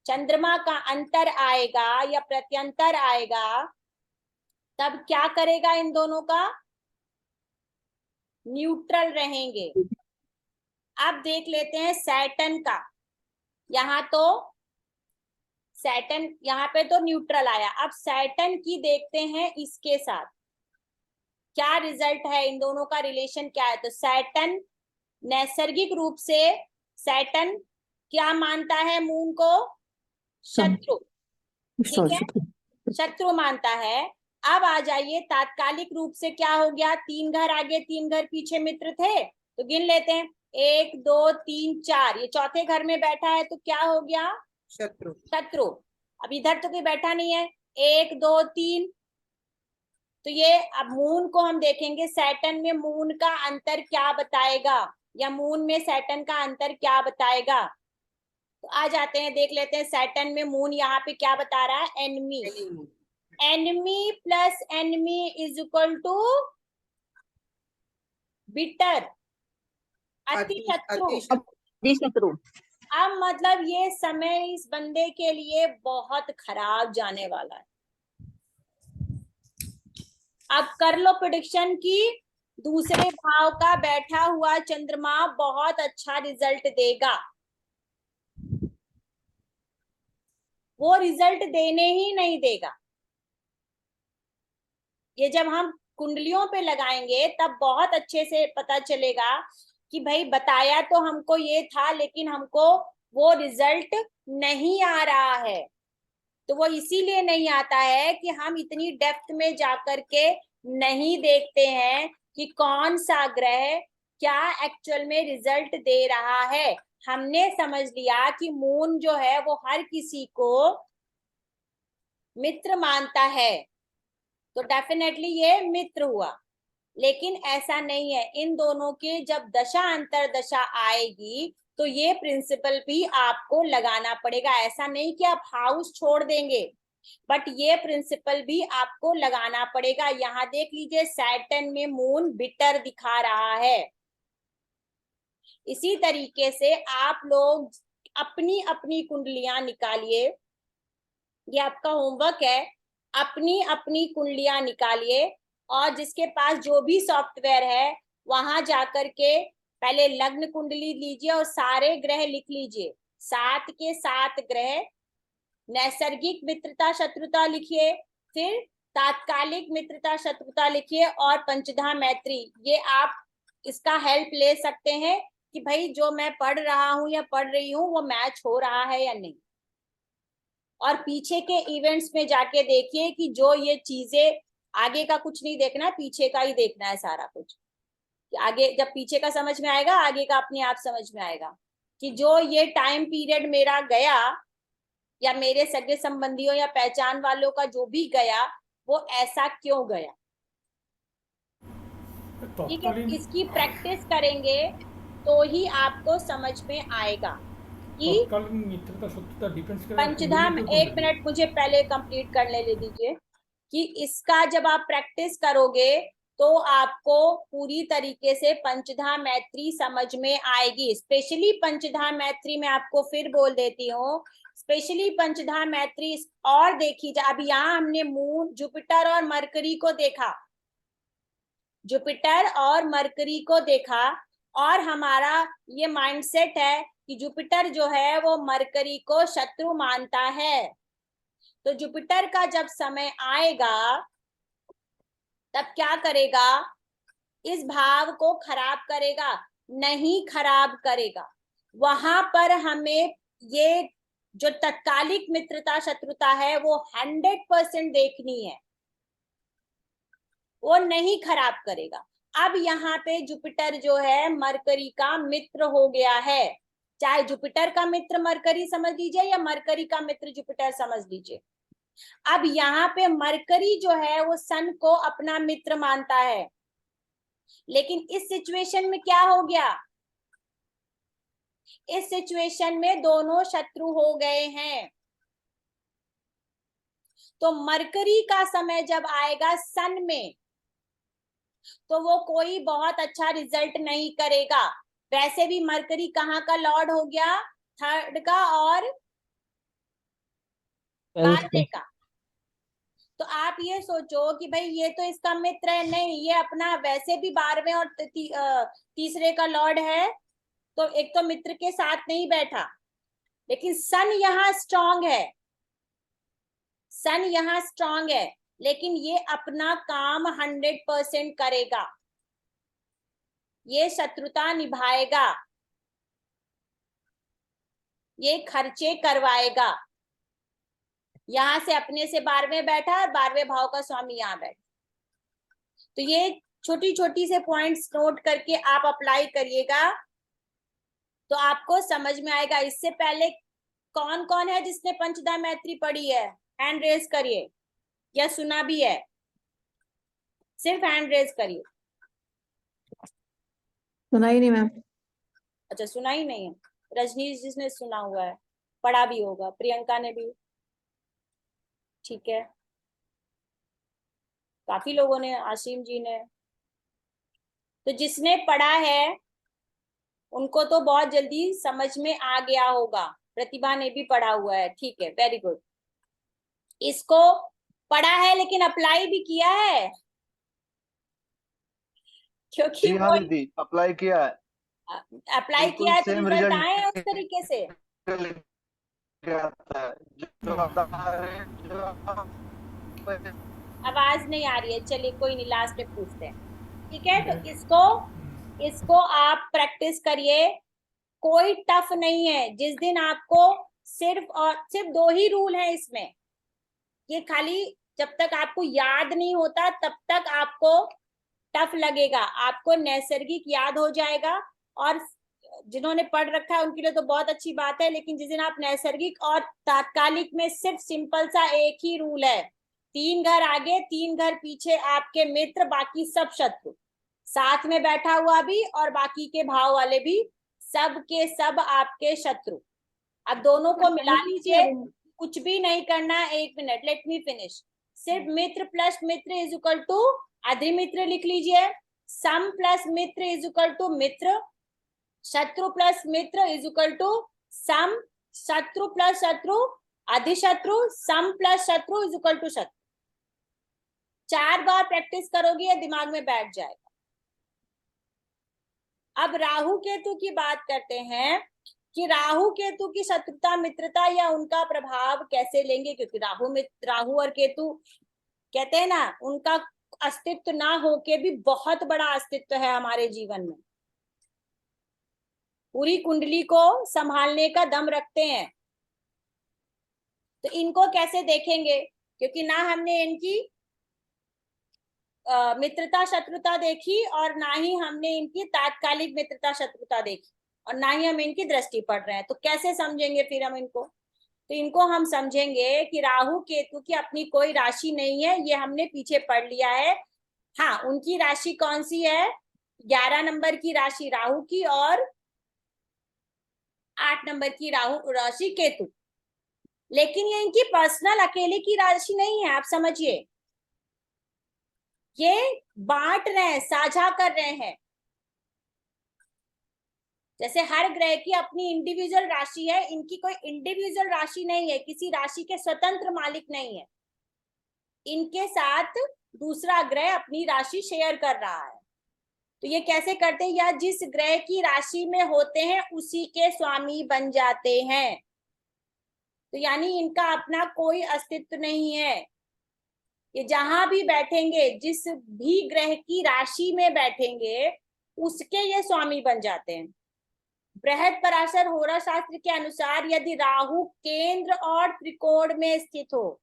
चंद्रमा का अंतर आएगा या प्रत्यंतर आएगा, तब क्या करेगा? इन दोनों का न्यूट्रल रहेंगे। अब देख लेते हैं सैटर्न का। यहाँ तो सैटर्न, यहाँ पे तो न्यूट्रल आया। अब सैटर्न की देखते हैं, इसके साथ क्या रिजल्ट है, इन दोनों का रिलेशन क्या है। तो सैटर्न नैसर्गिक रूप से सैटर्न क्या मानता है? मून को शत्रु, ठीक है, शत्रु मानता है। अब आ जाइए तात्कालिक रूप से क्या हो गया? 3 घर आगे 3 घर पीछे मित्र थे, तो गिन लेते हैं 1 2 3 4, ये चौथे घर में बैठा है, तो क्या हो गया? शत्रु। अब इधर तो कोई बैठा नहीं है, 1 2 3। तो ये अब मून को हम देखेंगे, सैटर्न में मून का अंतर क्या बताएगा, या मून में सैटर्न का अंतर क्या बताएगा। तो आ जाते हैं, देख लेते हैं सैटर्न में मून यहाँ पे क्या बता रहा है? Enemy. Enemy plus enemy is equal to bitter, अति शत्रु। अब मतलब ये समय इस बंदे के लिए बहुत खराब जाने वाला है। अब कर लो प्रेडिक्शन की दूसरे भाव का बैठा हुआ चंद्रमा बहुत अच्छा रिजल्ट देगा। वो रिजल्ट देने ही नहीं देगा। ये जब हम कुंडलियों पे लगाएंगे तब बहुत अच्छे से पता चलेगा कि भाई बताया तो हमको ये था, लेकिन हमको वो रिजल्ट नहीं आ रहा है। तो वो इसीलिए नहीं आता है कि हम इतनी डेप्थ में जाकर के नहीं देखते हैं कि कौन सा ग्रह क्या एक्चुअल में रिजल्ट दे रहा है। हमने समझ लिया कि मून जो है वो हर किसी को मित्र मानता है, तो डेफिनेटली ये मित्र हुआ। लेकिन ऐसा नहीं है, इन दोनों के जब दशा अंतर दशा आएगी तो ये प्रिंसिपल भी आपको लगाना पड़ेगा। ऐसा नहीं कि आप हाउस छोड़ देंगे, बट ये प्रिंसिपल भी आपको लगाना पड़ेगा। यहाँ देख लीजिए, सैटर्न में मून बिटर दिखा रहा है। इसी तरीके से आप लोग अपनी अपनी कुंडलियां निकालिए, ये आपका होमवर्क है। अपनी अपनी कुंडलियां निकालिए और जिसके पास जो भी सॉफ्टवेयर है वहां जाकर के पहले लग्न कुंडली लीजिए और सारे ग्रह लिख लीजिए। 7 के 7 ग्रह, नैसर्गिक मित्रता शत्रुता लिखिए, फिर तात्कालिक मित्रता शत्रुता लिखिए और पंचधा मैत्री। ये आप इसका हेल्प ले सकते हैं कि भाई जो मैं पढ़ रहा हूं या पढ़ रही हूं वो मैच हो रहा है या नहीं। और पीछे के इवेंट्स में जाके देखिए कि जो ये चीजें, आगे का कुछ नहीं देखना है, पीछे का ही देखना है सारा कुछ। आगे जब पीछे का समझ में आएगा, आगे का अपने आप समझ में आएगा कि जो ये टाइम पीरियड मेरा गया या मेरे सगे संबंधियों या पहचान वालों का जो भी गया वो ऐसा क्यों गया। ठीक है, इसकी प्रैक्टिस करेंगे तो ही आपको समझ में आएगा कि मित्रता शत्रुता डिपेंड्स पंचधा। एक मिनट मुझे पहले कंप्लीट करने ले दीजिए कि इसका जब आप प्रैक्टिस करोगे तो आपको पूरी तरीके से पंचधा मैत्री समझ में आएगी। स्पेशली पंचधा मैत्री में आपको फिर बोल देती हूँ, स्पेशली पंचधा मैत्री। और देखी जाए, अब यहाँ हमने मून, जुपिटर और मरकरी को देखा, जुपिटर और मरकरी को देखा, और हमारा ये माइंडसेट है कि जुपिटर जो है वो मरकरी को शत्रु मानता है। तो जुपिटर का जब समय आएगा तब क्या करेगा, इस भाव को खराब करेगा, नहीं खराब करेगा। वहां पर हमें ये जो तत्कालिक मित्रता शत्रुता है वो 100% देखनी है, वो नहीं खराब करेगा। अब यहाँ पे जुपिटर जो है मरकरी का मित्र हो गया है। चाहे जुपिटर का मित्र मरकरी समझ लीजिए या मरकरी का मित्र जुपिटर समझ लीजिए। अब यहाँ पे मरकरी जो है वो सन को अपना मित्र मानता है, लेकिन इस सिचुएशन में क्या हो गया, इस सिचुएशन में दोनों शत्रु हो गए हैं। तो मरकरी का समय जब आएगा सन में तो वो कोई बहुत अच्छा रिजल्ट नहीं करेगा। वैसे भी मरकरी कहाँ का लॉर्ड हो गया, 3rd का और 12वें का। तो आप ये सोचो कि भाई ये तो इसका मित्र है, नहीं ये अपना वैसे भी 12वें और तीसरे का लॉर्ड है, तो एक तो मित्र के साथ नहीं बैठा। लेकिन सन यहाँ स्ट्रांग है, सन यहाँ स्ट्रांग है, लेकिन ये अपना काम 100% करेगा, ये शत्रुता निभाएगा, ये खर्चे करवाएगा। यहां से अपने से 12वें बैठा और 12वें भाव का स्वामी यहाँ बैठा। तो ये छोटी छोटी से पॉइंट्स नोट करके आप अप्लाई करिएगा तो आपको समझ में आएगा। इससे पहले कौन कौन है जिसने पंचधा मैत्री पढ़ी है, हैंड रेज करिए, या सुना भी है, सिर्फ हैंड रेज करिए। सुना ही नहीं मैम। अच्छा, सुना ही नहीं है। रजनीश जिसने सुना हुआ है, पढ़ा भी होगा, प्रियंका ने भी, ठीक है, काफी लोगों ने, आसिम जी ने। तो जिसने पढ़ा है उनको तो बहुत जल्दी समझ में आ गया होगा। प्रतिभा ने भी पढ़ा हुआ है, ठीक है, वेरी गुड। इसको पढ़ा है लेकिन अप्लाई भी किया है, क्योंकि जी हाँ दीदी, अप्लाई किया है, अप्लाई बिल्कुल किया है तो सेम रिजल्ट रिजल्ट आए हैं उस तरीके से। आता है जो बता रहे हैं, जो आवाज नहीं आ रही है, चलिए कोई नहीं, लास्ट में पूछते हैं, ठीक है। तो इसको आप प्रैक्टिस करिए, कोई टफ नहीं है। जिस दिन आपको सिर्फ 2 ही रूल है इसमें, ये खाली जब तक आपको याद नहीं होता तब तक आपको टफ लगेगा, आपको नैसर्गिक याद हो जाएगा, और जिन्होंने पढ़ रखा है उनके लिए तो बहुत अच्छी बात है, लेकिन जिस दिन आप नैसर्गिक और तात्कालिक में सिर्फ सिंपल सा एक ही रूल है, 3 घर आगे 3 घर पीछे आपके मित्र, बाकी सब शत्रु, साथ में बैठा हुआ भी और बाकी के भाव वाले भी, सब के सब आपके शत्रु। अब दोनों को मिला लीजिए, कुछ भी नहीं करना, 1 मिनट, लेट मी फिनिश। सिर्फ मित्र प्लस मित्र इज इक्वल टू अधिमित्र लिख लीजिए, सम प्लस मित्र इज इक्वल टू मित्र, शत्रु प्लस मित्र इज इक्वल टू सम, शत्रु प्लस शत्रु अधिशत्रु, सम प्लस शत्रु इज इक्वल टू शत्रु। 4 बार प्रैक्टिस करोगे ये दिमाग में बैठ जाएगा। अब राहु केतु की बात करते हैं कि राहु केतु की शत्रुता मित्रता या उनका प्रभाव कैसे लेंगे, क्योंकि राहु और केतु कहते हैं ना, उनका अस्तित्व ना होके भी बहुत बड़ा अस्तित्व है हमारे जीवन में, पूरी कुंडली को संभालने का दम रखते हैं। तो इनको कैसे देखेंगे, क्योंकि ना हमने इनकी मित्रता शत्रुता देखी और ना ही हमने इनकी तात्कालिक मित्रता शत्रुता देखी, और ना ही हम इनकी दृष्टि पढ़ रहे हैं, तो कैसे समझेंगे फिर हम इनको? तो इनको हम समझेंगे कि राहु केतु की अपनी कोई राशि नहीं है, ये हमने पीछे पढ़ लिया है। हाँ, उनकी राशि कौन सी है? 11 नंबर की राशि राहु की और 8 नंबर की राशि केतु, लेकिन ये इनकी पर्सनल अकेले की राशि नहीं है, आप समझिए, ये बांट रहे हैं, साझा कर रहे हैं। जैसे हर ग्रह की अपनी इंडिविजुअल राशि है, इनकी कोई इंडिविजुअल राशि नहीं है, किसी राशि के स्वतंत्र मालिक नहीं है, इनके साथ दूसरा ग्रह अपनी राशि शेयर कर रहा है। तो ये कैसे करते हैं? या जिस ग्रह की राशि में होते हैं उसी के स्वामी बन जाते हैं। तो यानी इनका अपना कोई अस्तित्व नहीं है, ये जहां भी बैठेंगे, जिस भी ग्रह की राशि में बैठेंगे उसके ये स्वामी बन जाते हैं। बृहद पराशर होरा शास्त्र के अनुसार यदि राहु केंद्र और त्रिकोण में स्थित हो,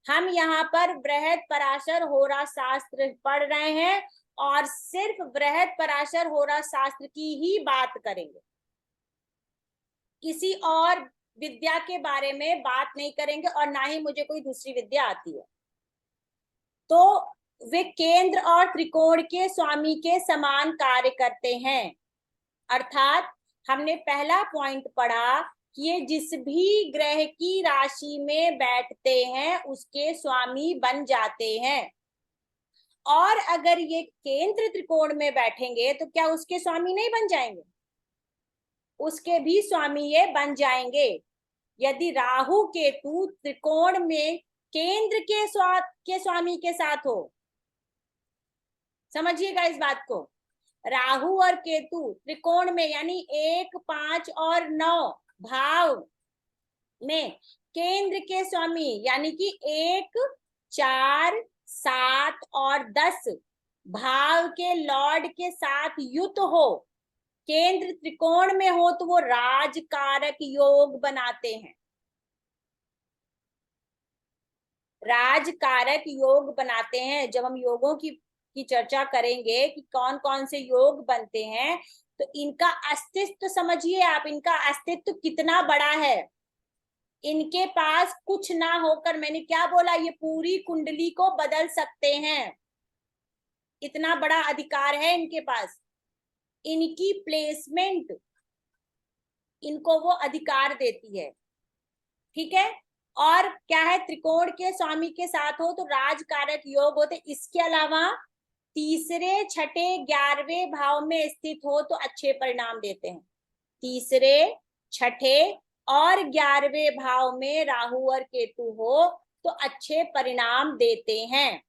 हम यहाँ पर बृहद पराशर होरा शास्त्र पढ़ रहे हैं और सिर्फ बृहद पराशर होरा शास्त्र की ही बात करेंगे, किसी और विद्या के बारे में बात नहीं करेंगे, और ना ही मुझे कोई दूसरी विद्या आती है। तो वे केंद्र और त्रिकोण के स्वामी के समान कार्य करते हैं, अर्थात हमने पहला पॉइंट पढ़ा कि ये जिस भी ग्रह की राशि में बैठते हैं उसके स्वामी बन जाते हैं। और अगर ये केंद्र त्रिकोण में बैठेंगे तो क्या उसके स्वामी नहीं बन जाएंगे? उसके भी स्वामी ये बन जाएंगे। यदि राहु केतु त्रिकोण में केंद्र के स्वामी के साथ हो, समझिएगा इस बात को, राहु और केतु त्रिकोण में यानी 1, 5 और 9 भाव में केंद्र के स्वामी यानी कि 1, 4, 7 और 10 भाव के लॉर्ड के साथ युत हो, केंद्र त्रिकोण में हो, तो वो राजकारक योग बनाते हैं। राजकारक योग बनाते हैं। जब हम योगों की चर्चा करेंगे कि कौन कौन से योग बनते हैं, तो इनका अस्तित्व समझिए आप, इनका अस्तित्व कितना बड़ा है। इनके पास कुछ ना होकर, मैंने क्या बोला, ये पूरी कुंडली को बदल सकते हैं, इतना बड़ा अधिकार है इनके पास। इनकी प्लेसमेंट इनको वो अधिकार देती है, ठीक है। और क्या है, त्रिकोण के स्वामी के साथ हो तो राजकारक योग होते। इसके अलावा तीसरे, छठे, 11वें भाव में स्थित हो तो अच्छे परिणाम देते हैं। तीसरे, छठे और 11वें भाव में राहु और केतु हो तो अच्छे परिणाम देते हैं।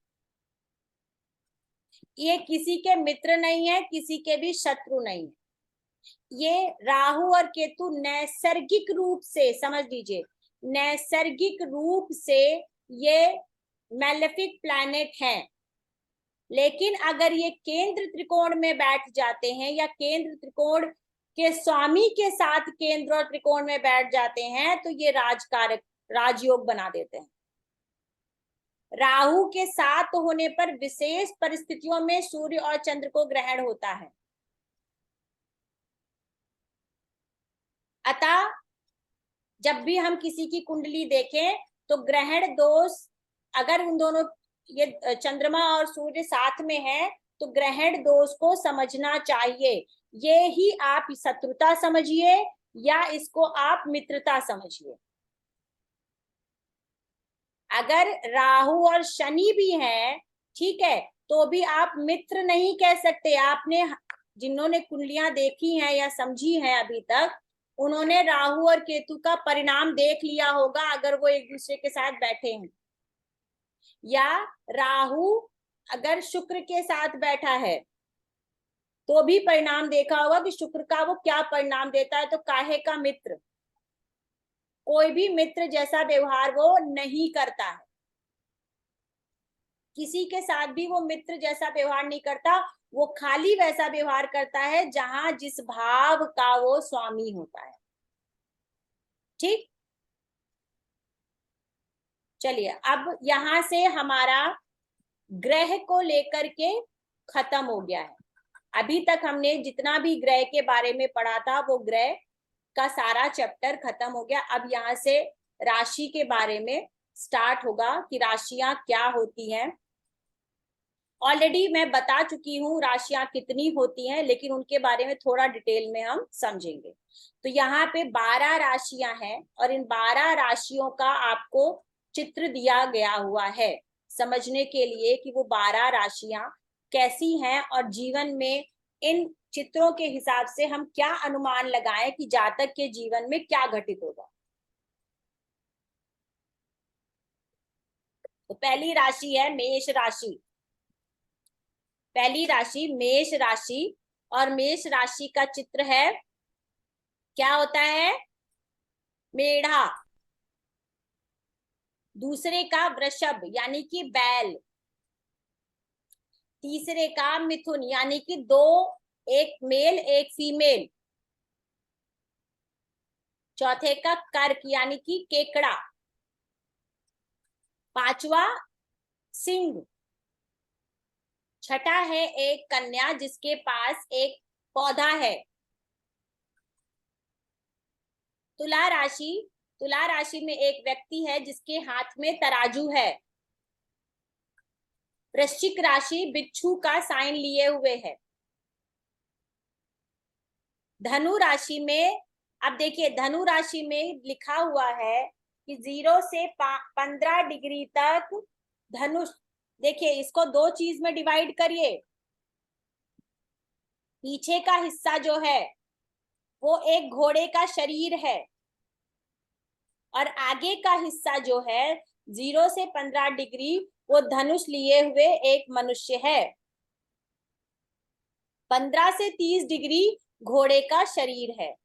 ये किसी के मित्र नहीं है, किसी के भी शत्रु नहीं है। ये राहु और केतु नैसर्गिक रूप से, समझ लीजिए, नैसर्गिक रूप से ये मैलेफिक प्लैनेट हैं। लेकिन अगर ये केंद्र त्रिकोण में बैठ जाते हैं या केंद्र त्रिकोण के स्वामी के साथ केंद्र और त्रिकोण में बैठ जाते हैं तो ये राजकारक, राजयोग बना देते हैं। राहु के साथ होने पर विशेष परिस्थितियों में सूर्य और चंद्र को ग्रहण होता है। अतः जब भी हम किसी की कुंडली देखें तो ग्रहण दोष, अगर उन दोनों, ये चंद्रमा और सूर्य साथ में है, तो ग्रहण दोष को समझना चाहिए। ये ही आप शत्रुता समझिए या इसको आप मित्रता समझिए। अगर राहु और शनि भी हैं, ठीक है, तो भी आप मित्र नहीं कह सकते। आपने, जिन्होंने कुंडलियां देखी हैं या समझी हैं अभी तक, उन्होंने राहु और केतु का परिणाम देख लिया होगा अगर वो एक दूसरे के साथ बैठे हैं। या राहु अगर शुक्र के साथ बैठा है तो भी परिणाम देखा होगा कि शुक्र का वो क्या परिणाम देता है। तो काहे का मित्र, कोई भी मित्र जैसा व्यवहार वो नहीं करता है। किसी के साथ भी वो मित्र जैसा व्यवहार नहीं करता, वो खाली वैसा व्यवहार करता है जहां जिस भाव का वो स्वामी होता है। ठीक, चलिए अब यहां से हमारा ग्रह को लेकर के खत्म हो गया है। अभी तक हमने जितना भी ग्रह के बारे में पढ़ा था वो ग्रह का सारा चैप्टर खत्म हो गया। अब यहाँ से राशि के बारे में स्टार्ट होगा कि राशियां क्या होती हैं। ऑलरेडी मैं बता चुकी हूँ राशियां कितनी होती हैं, लेकिन उनके बारे में थोड़ा डिटेल में हम समझेंगे। तो यहाँ पे 12 राशियां हैं और इन 12 राशियों का आपको चित्र दिया गया हुआ है समझने के लिए कि वो 12 राशियां कैसी हैं और जीवन में इन चित्रों के हिसाब से हम क्या अनुमान लगाएं कि जातक के जीवन में क्या घटित होगा। तो पहली राशि है मेष राशि। पहली राशि मेष राशि, और मेष राशि का चित्र है, क्या होता है, मेढ़ा। दूसरे का वृषभ यानी कि बैल। तीसरे का मिथुन यानी कि 2, एक मेल एक फीमेल। चौथे का कर्क यानी कि केकड़ा। पांचवा सिंह। छठा है एक कन्या जिसके पास एक पौधा है। तुला राशि, तुला राशि में एक व्यक्ति है जिसके हाथ में तराजू है। वृश्चिक राशि बिच्छू का साइन लिए हुए है। धनु राशि में, अब देखिए धनु राशि में लिखा हुआ है कि 0 से 15 डिग्री तक धनुष। देखिए इसको 2 चीज में डिवाइड करिए। पीछे का हिस्सा जो है वो एक घोड़े का शरीर है और आगे का हिस्सा जो है 0 से 15 डिग्री वो धनुष लिए हुए एक मनुष्य है। 15 से 30 डिग्री घोड़े का शरीर है।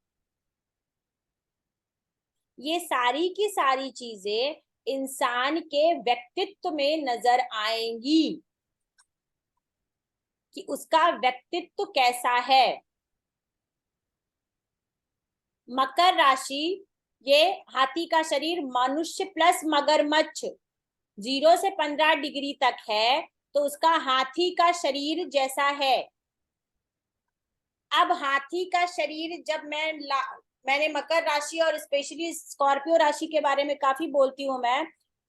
ये सारी की सारी चीजें इंसान के व्यक्तित्व में नजर आएंगी कि उसका व्यक्तित्व कैसा है। मकर राशि, ये हाथी का शरीर मनुष्य प्लस मगरमच्छ 0 से 15 डिग्री तक है तो उसका हाथी का शरीर जैसा है। अब हाथी का शरीर, जब मैंने मकर राशि और स्पेशली स्कॉर्पियो राशि के बारे में काफी बोलती हूँ मैं,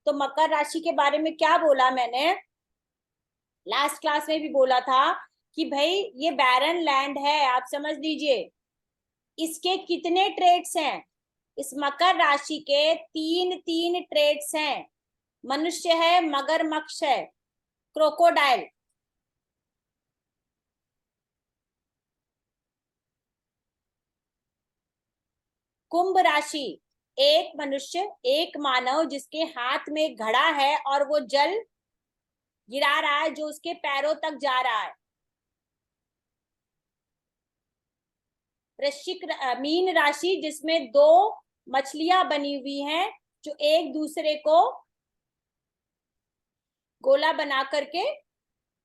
तो मकर राशि के बारे में क्या बोला मैंने, लास्ट क्लास में भी बोला था कि भाई ये बैरन लैंड है, आप समझ लीजिए। इसके कितने ट्रेड्स हैं, इस मकर राशि के 3 ट्रेड्स हैं। मनुष्य है, मगरमच्छ है, क्रोकोडाइल। कुंभ राशि, एक मनुष्य, एक मानव जिसके हाथ में घड़ा है और वो जल गिरा रहा है जो उसके पैरों तक जा रहा है। वृश्चिक, मीन राशि जिसमें 2 मछलियां बनी हुई हैं जो एक दूसरे को गोला बना करके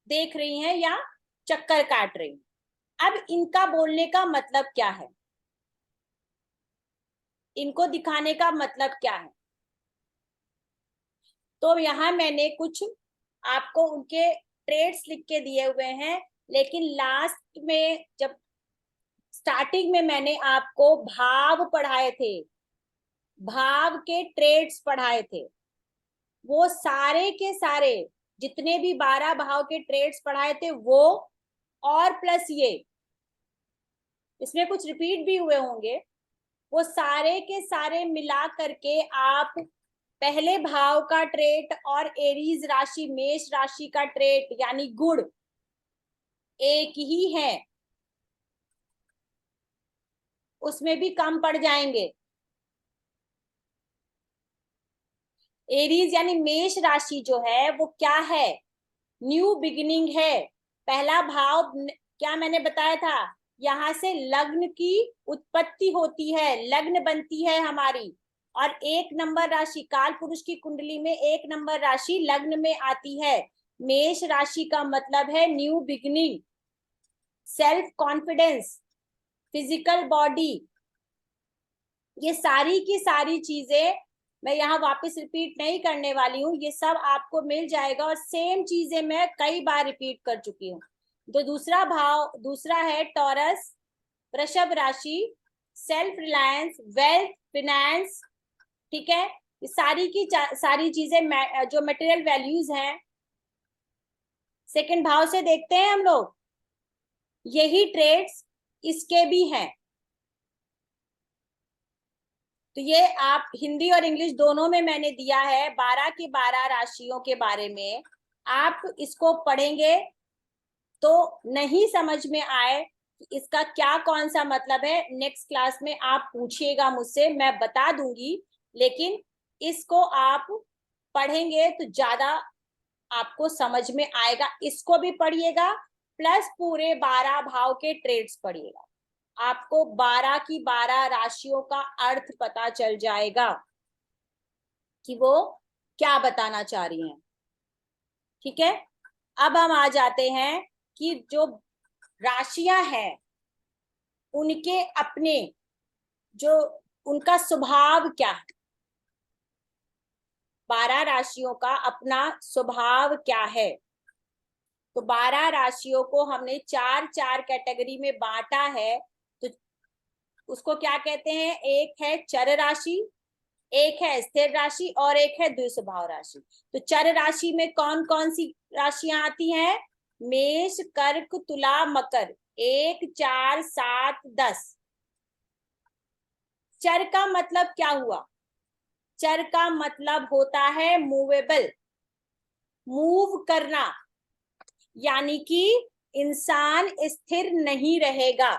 देख रही हैं या चक्कर काट रही हैं। अब इनका बोलने का मतलब क्या है, इनको दिखाने का मतलब क्या है। तो यहाँ मैंने कुछ आपको उनके ट्रेड्स लिख के दिए हुए हैं, लेकिन लास्ट में जब स्टार्टिंग में मैंने आपको भाव पढ़ाए थे, भाव के ट्रेड्स पढ़ाए थे, वो सारे के सारे जितने भी 12 भाव के ट्रेड्स पढ़ाए थे वो और प्लस ये, इसमें कुछ रिपीट भी हुए होंगे, वो सारे के सारे मिला करके आप पहले भाव का ट्रेट और एरीज राशि मेष राशि का ट्रेट यानी गुण एक ही है, उसमें भी कम पड़ जाएंगे। एरीज यानी मेष राशि जो है वो क्या है, न्यू बिगिनिंग है। पहला भाव क्या मैंने बताया था, यहाँ से लग्न की उत्पत्ति होती है, लग्न बनती है हमारी, और 1 नंबर राशि काल पुरुष की कुंडली में 1 नंबर राशि लग्न में आती है। मेष राशि का मतलब है new beginning, self confidence, physical body. ये सारी की सारी चीजें मैं यहाँ वापस रिपीट नहीं करने वाली हूँ, ये सब आपको मिल जाएगा, और सेम चीजें मैं कई बार रिपीट कर चुकी हूँ। तो दूसरा है टॉरस, वृषभ राशि, सेल्फ रिलायंस, वेल्थ, फिनेंस, ठीक है। ये सारी चीजें जो मटेरियल वैल्यूज हैं, सेकंड भाव से देखते हैं हम लोग, यही ट्रेड्स इसके भी हैं। तो ये आप हिंदी और इंग्लिश दोनों में मैंने दिया है 12 की 12 राशियों के बारे में। आप इसको पढ़ेंगे तो नहीं समझ में आए कि इसका क्या कौन सा मतलब है, नेक्स्ट क्लास में आप पूछिएगा मुझसे, मैं बता दूंगी, लेकिन इसको आप पढ़ेंगे तो ज्यादा आपको समझ में आएगा। इसको भी पढ़िएगा प्लस पूरे 12 भाव के ट्रेड्स पढ़िएगा, आपको 12 की 12 राशियों का अर्थ पता चल जाएगा कि वो क्या बताना चाह रही हैं। ठीक है, अब हम आ जाते हैं कि जो राशियां हैं उनके अपने जो उनका स्वभाव क्या है, 12 राशियों का अपना स्वभाव क्या है। तो 12 राशियों को हमने 4 कैटेगरी में बांटा है। तो उसको क्या कहते हैं, एक है चर राशि, एक है स्थिर राशि और एक है द्विस्वभाव राशि। तो चर राशि में कौन कौन सी राशियां आती हैं, मेष, कर्क, तुला, मकर, 1, 4, 7, 10। चर का मतलब क्या हुआ, चर का मतलब होता है मूवेबल, मूव करना, यानी कि इंसान स्थिर नहीं रहेगा।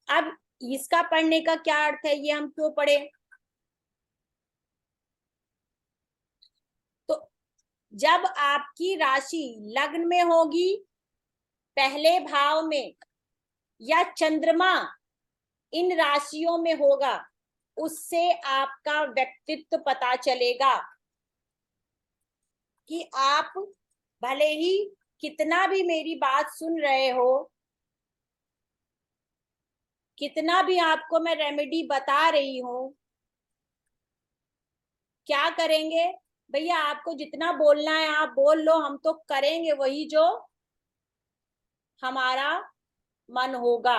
अब इसका पढ़ने का क्या अर्थ है, ये हम क्यों पढ़े, तो जब आपकी राशि लग्न में होगी, पहले भाव में, या चंद्रमा इन राशियों में होगा, उससे आपका व्यक्तित्व पता चलेगा कि आप भले ही कितना भी मेरी बात सुन रहे हो, कितना भी आपको मैं रेमेडी बता रही हूं, क्या करेंगे भैया, आपको जितना बोलना है आप बोल लो, हम तो करेंगे वही जो हमारा मन होगा।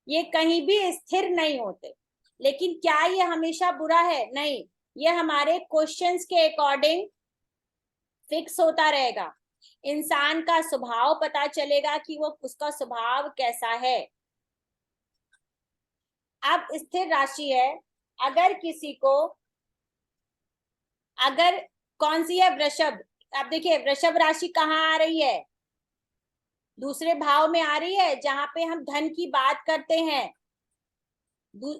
ये कहीं भी स्थिर नहीं होते, लेकिन क्या ये हमेशा बुरा है, नहीं, ये हमारे क्वेश्चंस के अकॉर्डिंग फिक्स होता रहेगा। इंसान का स्वभाव पता चलेगा कि वो उसका स्वभाव कैसा है। अब स्थिर राशि है, अगर किसी को, अगर कौन सी है, वृषभ, अब देखिए वृषभ राशि कहाँ आ रही है, दूसरे भाव में आ रही है, जहां पे हम धन की बात करते हैं।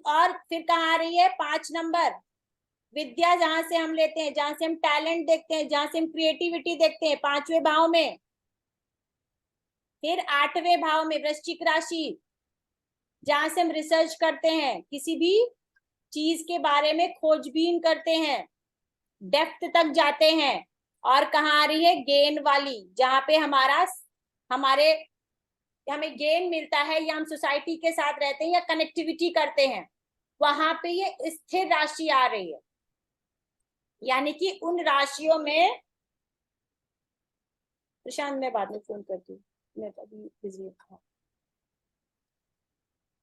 और फिर कहाँ आ रही है, 5 नंबर, विद्या जहां से हम लेते हैं, जहां से हम टैलेंट देखते हैं, जहां से हम क्रिएटिविटी देखते हैं, 5वें भाव में। फिर 8वें भाव में वृश्चिक राशि, जहां से हम रिसर्च करते हैं, किसी भी चीज के बारे में खोजबीन करते हैं, डेप्थ तक जाते हैं। और कहाँ आ रही है, गेन वाली, जहां पे हमें गेन मिलता है, या हम सोसाइटी के साथ रहते हैं या कनेक्टिविटी करते हैं। वहां पे ये स्थिर राशि आ रही है, यानी कि उन राशियों में, प्रशांत मैं बाद में फोन करती हूँ, मैं अभी बिजी हूँ।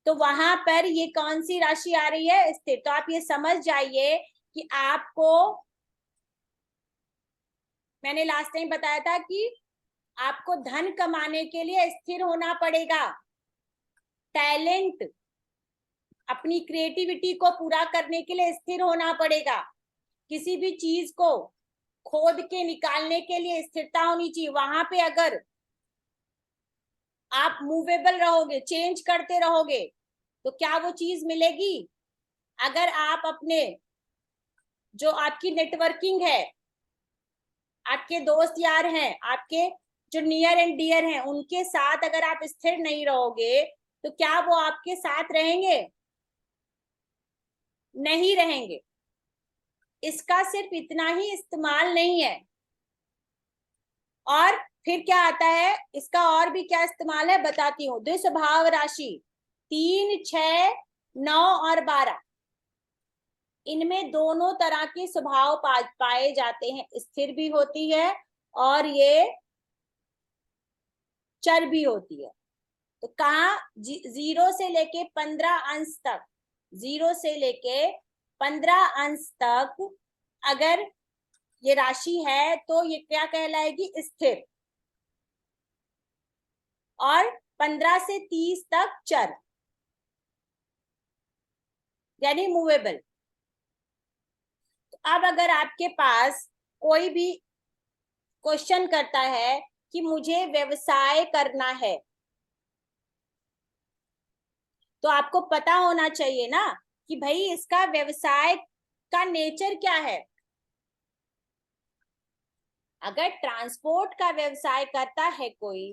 तो वहां पर ये कौन सी राशि आ रही है? स्थिर। तो आप ये समझ जाइए कि आपको, मैंने लास्ट टाइम बताया था कि आपको धन कमाने के लिए स्थिर होना पड़ेगा, टैलेंट, अपनी क्रिएटिविटी को पूरा करने के लिए स्थिर होना पड़ेगा, किसी भी चीज को खोद के निकालने के लिए स्थिरता होनी चाहिए। वहां पे अगर आप मूवेबल रहोगे, चेंज करते रहोगे, तो क्या वो चीज मिलेगी? अगर आप अपने, जो आपकी नेटवर्किंग है, आपके दोस्त यार हैं, आपके जो नियर एंड डियर हैं, उनके साथ अगर आप स्थिर नहीं रहोगे, तो क्या वो आपके साथ रहेंगे? नहीं रहेंगे। इसका सिर्फ इतना ही इस्तेमाल नहीं है, और फिर क्या आता है इसका, और भी क्या इस्तेमाल है बताती हूँ। द्विस्वभाव राशि 3, 6, 9 और 12, इनमें दोनों तरह के स्वभाव पाए जाते हैं, स्थिर भी होती है और ये चर भी होती है। तो कहाँ 0 से लेके 15 अंश तक, 0 से लेके 15 अंश तक अगर ये राशि है तो ये क्या कहलाएगी? स्थिर। और 15 से 30 तक चर, यानी मूवेबल। तो अब अगर आपके पास कोई भी क्वेश्चन करता है कि मुझे व्यवसाय करना है, तो आपको पता होना चाहिए ना कि भाई इसका व्यवसाय का नेचर क्या है। अगर ट्रांसपोर्ट का व्यवसाय करता है कोई,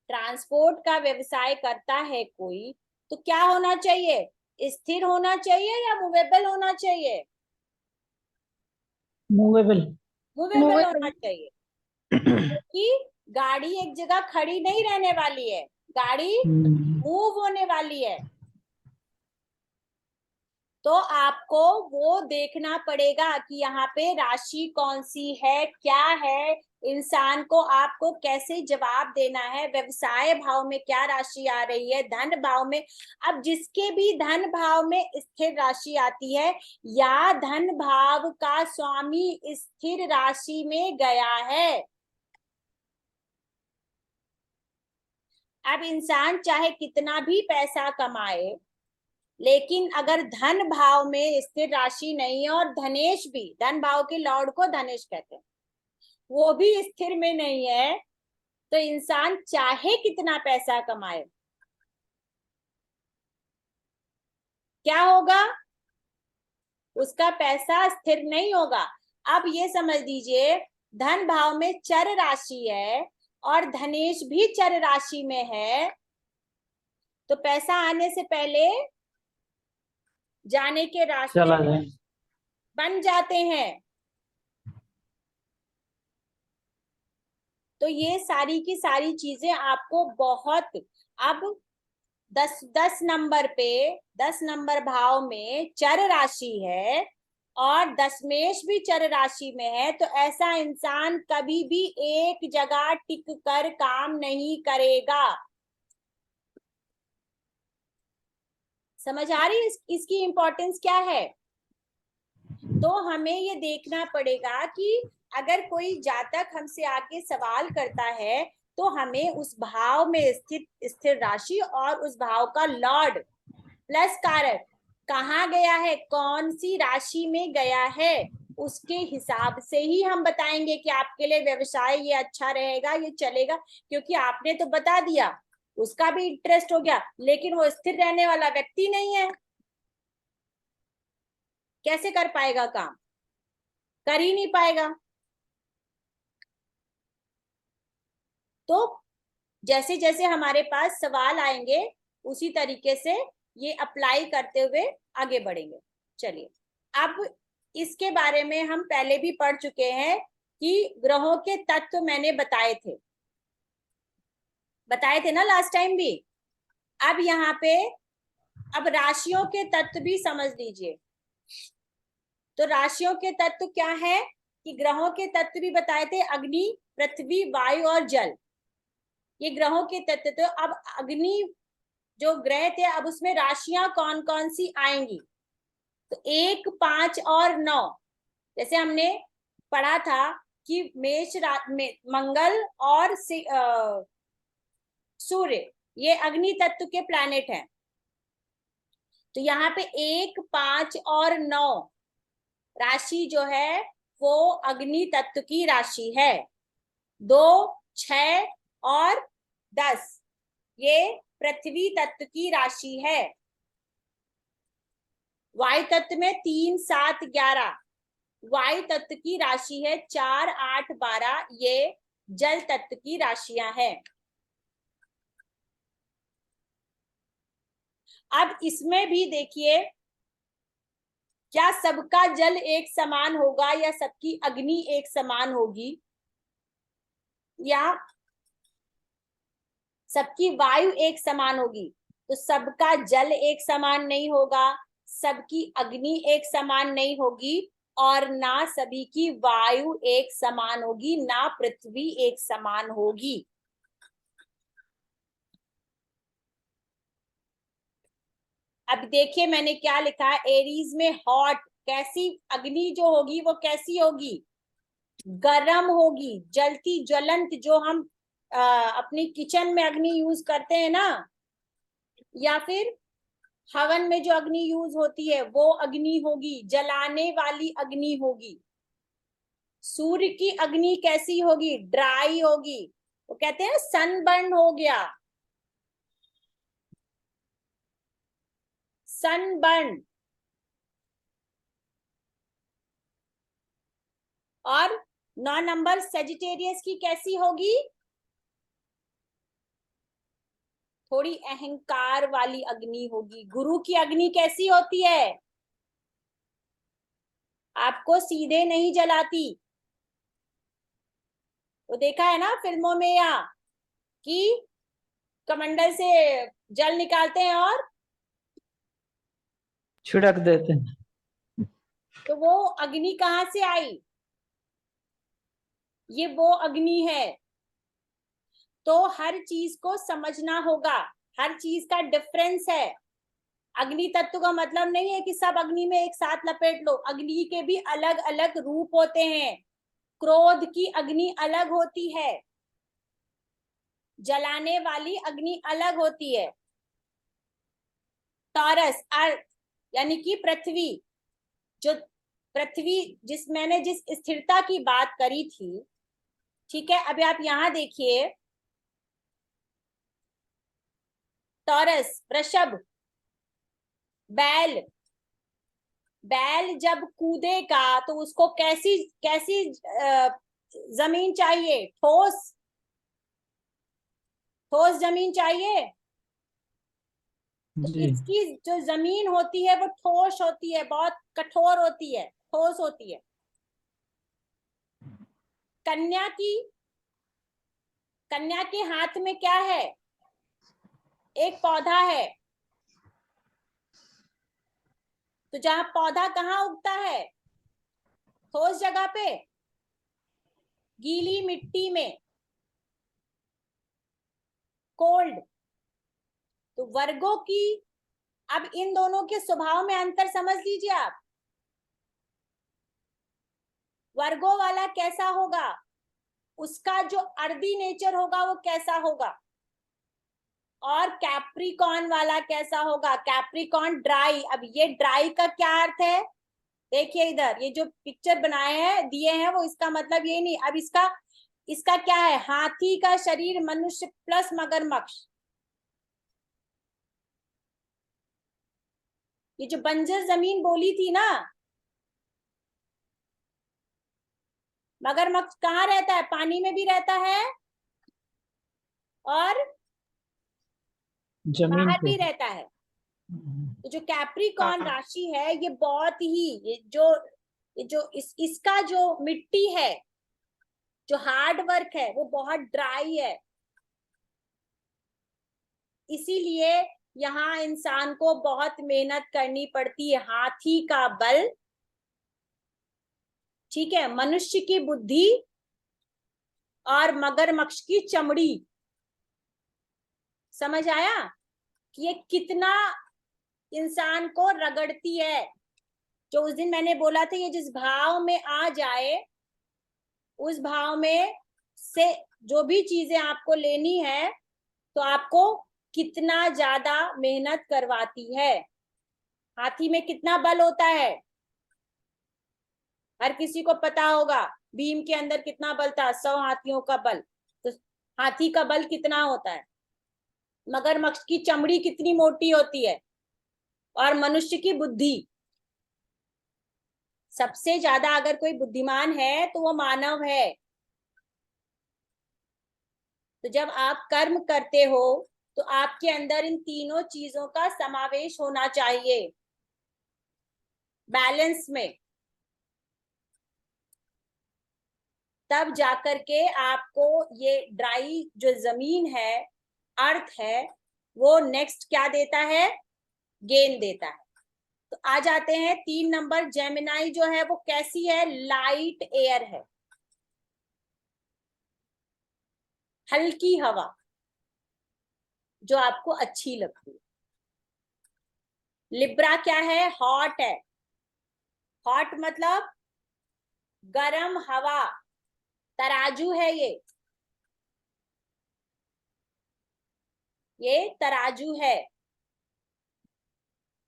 ट्रांसपोर्ट का व्यवसाय करता है कोई, तो क्या होना चाहिए? स्थिर होना चाहिए या मूवेबल होना चाहिए? मूवेबल। मूवेबल होना चाहिए, क्योंकि गाड़ी एक जगह खड़ी नहीं रहने वाली है, गाड़ी मूव होने वाली है। तो आपको वो देखना पड़ेगा कि यहाँ पे राशि कौन सी है, क्या है, इंसान को आपको कैसे जवाब देना है, व्यवसाय भाव में क्या राशि आ रही है, धन भाव में। अब जिसके भी धन भाव में स्थिर राशि आती है, या धन भाव का स्वामी स्थिर राशि में गया है, अब इंसान चाहे कितना भी पैसा कमाए, लेकिन अगर धन भाव में स्थिर राशि नहीं है, और धनेश भी, धन भाव के लॉर्ड को धनेश कहते हैं, वो भी स्थिर में नहीं है, तो इंसान चाहे कितना पैसा कमाए, क्या होगा? उसका पैसा स्थिर नहीं होगा। अब ये समझ लीजिए, धन भाव में चर राशि है और धनेश भी चर राशि में है, तो पैसा आने से पहले जाने के रास्ते बन जाते हैं। तो ये सारी की सारी चीजें आपको बहुत, अब 10 नंबर पे, 10 नंबर भाव में चर राशि है और दशमेश भी चर राशि में है, तो ऐसा इंसान कभी भी एक जगह टिक कर काम नहीं करेगा। समझ आ रही है इसकी इंपॉर्टेंस क्या है? तो हमें ये देखना पड़ेगा कि अगर कोई जातक हमसे आके सवाल करता है, तो हमें उस भाव में स्थित स्थिर राशि और उस भाव का लॉर्ड प्लस कारक कहाँ गया है, कौन सी राशि में गया है, उसके हिसाब से ही हम बताएंगे कि आपके लिए व्यवसाय ये अच्छा रहेगा, ये चलेगा। क्योंकि आपने तो बता दिया, उसका भी इंटरेस्ट हो गया, लेकिन वो स्थिर रहने वाला व्यक्ति नहीं है, कैसे कर पाएगा काम? कर ही नहीं पाएगा। तो जैसे जैसे हमारे पास सवाल आएंगे, उसी तरीके से ये अप्लाई करते हुए आगे बढ़ेंगे। चलिए, अब इसके बारे में हम पहले भी पढ़ चुके हैं कि ग्रहों के तत्व मैंने बताए थे ना लास्ट टाइम भी। अब यहाँ पे अब राशियों के तत्व भी समझ लीजिए। तो राशियों के तत्व क्या है कि ग्रहों के तत्व भी बताए थे, अग्नि, पृथ्वी, वायु और जल, ये ग्रहों के तत्व। तो अब अग्नि जो ग्रह थे, अब उसमें राशियां कौन कौन सी आएंगी? तो 1, 5 और 9, जैसे हमने पढ़ा था कि मंगल और सूर्य ये अग्नि तत्व के प्लैनेट हैं। तो यहाँ पे 1, 5 और 9 राशि जो है वो अग्नि तत्व की राशि है। 2, 6 और 10 ये पृथ्वी तत्व की राशि है। वायु तत्व में 3, 7, 11 वायु तत्व की राशि है। 4, 8, 12 ये जल तत्व की राशियां हैं। अब इसमें भी देखिए, क्या सबका जल एक समान होगा या सबकी अग्नि एक समान होगी, या सबकी वायु एक समान होगी? तो सबका जल एक समान नहीं होगा, सबकी अग्नि एक समान नहीं होगी, और ना सभी की वायु एक समान होगी, ना पृथ्वी एक समान होगी। अब देखिए मैंने क्या लिखा है, एरीज में हॉट, कैसी अग्नि जो होगी वो कैसी होगी? गरम होगी, जलती ज्वलंत, जो हम अपनी किचन में अग्नि यूज करते हैं ना, या फिर हवन में जो अग्नि यूज होती है वो अग्नि होगी, जलाने वाली अग्नि होगी। सूर्य की अग्नि कैसी होगी? ड्राई होगी, वो कहते हैं सनबर्न हो गया, सनबर्न। और 9 नंबर सेजिटेरियस की कैसी होगी? थोड़ी अहंकार वाली अग्नि होगी। गुरु की अग्नि कैसी होती है? आपको सीधे नहीं जलाती। वो देखा है ना फिल्मों में, या कि कमंडल से जल निकालते हैं और छिड़क देते हैं। तो वो अग्नि कहां से आई? ये वो अग्नि है। तो हर चीज को समझना होगा, हर चीज का डिफरेंस है। अग्नि तत्व का मतलब नहीं है कि सब अग्नि में एक साथ लपेट लो, अग्नि के भी अलग अलग रूप होते हैं। क्रोध की अग्नि अलग होती है, जलाने वाली अग्नि अलग होती है। टॉरस, अर्थ यानी कि पृथ्वी, जो पृथ्वी मैंने जिस स्थिरता की बात करी थी, ठीक है, अभी आप यहां देखिए, टॉरस, वृषभ, बैल, बैल जब कूदेगा तो उसको कैसी कैसी जमीन चाहिए? ठोस, ठोस जमीन चाहिए। तो जी। इसकी जो जमीन होती है वो ठोस होती है, बहुत कठोर होती है, ठोस होती है। कन्या की, कन्या के हाथ में क्या है? एक पौधा है। तो जहां पौधा कहाँ उगता है? ठोस जगह पे, गीली मिट्टी में, कोल्ड। तो वर्गों की, अब इन दोनों के स्वभाव में अंतर समझ लीजिए आप। वर्गों वाला कैसा होगा, उसका जो अर्दी नेचर होगा वो कैसा होगा, और कैप्रिकॉर्न वाला कैसा होगा? Capricorn dry. अब ये ड्राई का क्या अर्थ है? देखिए इधर ये जो पिक्चर बनाए हैं, दिए हैं, वो इसका मतलब ये नहीं। अब इसका इसका क्या है? हाथी का शरीर, मनुष्य प्लस मगरमच्छ। ये जो बंजर जमीन बोली थी ना, मगरमच्छ कहाँ रहता है? पानी में भी रहता है और जमीन बाहर पे। भी रहता है। तो जो कैप्रिकॉर्न राशि है, ये बहुत ही, ये जो इसका जो मिट्टी है, जो हार्ड वर्क है, वो बहुत ड्राई है। इसीलिए यहाँ इंसान को बहुत मेहनत करनी पड़ती है। हाथी का बल, ठीक है, मनुष्य की बुद्धि और मगरमच्छ की चमड़ी। समझ आया कि ये कितना इंसान को रगड़ती है। जो उस दिन मैंने बोला था, ये जिस भाव में आ जाए, उस भाव में से जो भी चीजें आपको लेनी है, तो आपको कितना ज्यादा मेहनत करवाती है। हाथी में कितना बल होता है, हर किसी को पता होगा। भीम के अंदर कितना बल था, 100 हाथियों का बल। तो हाथी का बल कितना होता है, मगरमच्छ की चमड़ी कितनी मोटी होती है, और मनुष्य की बुद्धि। सबसे ज्यादा अगर कोई बुद्धिमान है तो वो मानव है। तो जब आप कर्म करते हो तो आपके अंदर इन तीनों चीजों का समावेश होना चाहिए, बैलेंस में। तब जाकर के आपको ये ड्राई जो जमीन है, अर्थ है, वो नेक्स्ट क्या देता है, गेन देता है। तो आ जाते हैं 3 नंबर। जेमिनाई जो है वो कैसी है, लाइट एयर है, हल्की हवा जो आपको अच्छी लगती है। लिब्रा क्या है, हॉट है। हॉट मतलब गरम हवा, तराजू है ये तराजू है,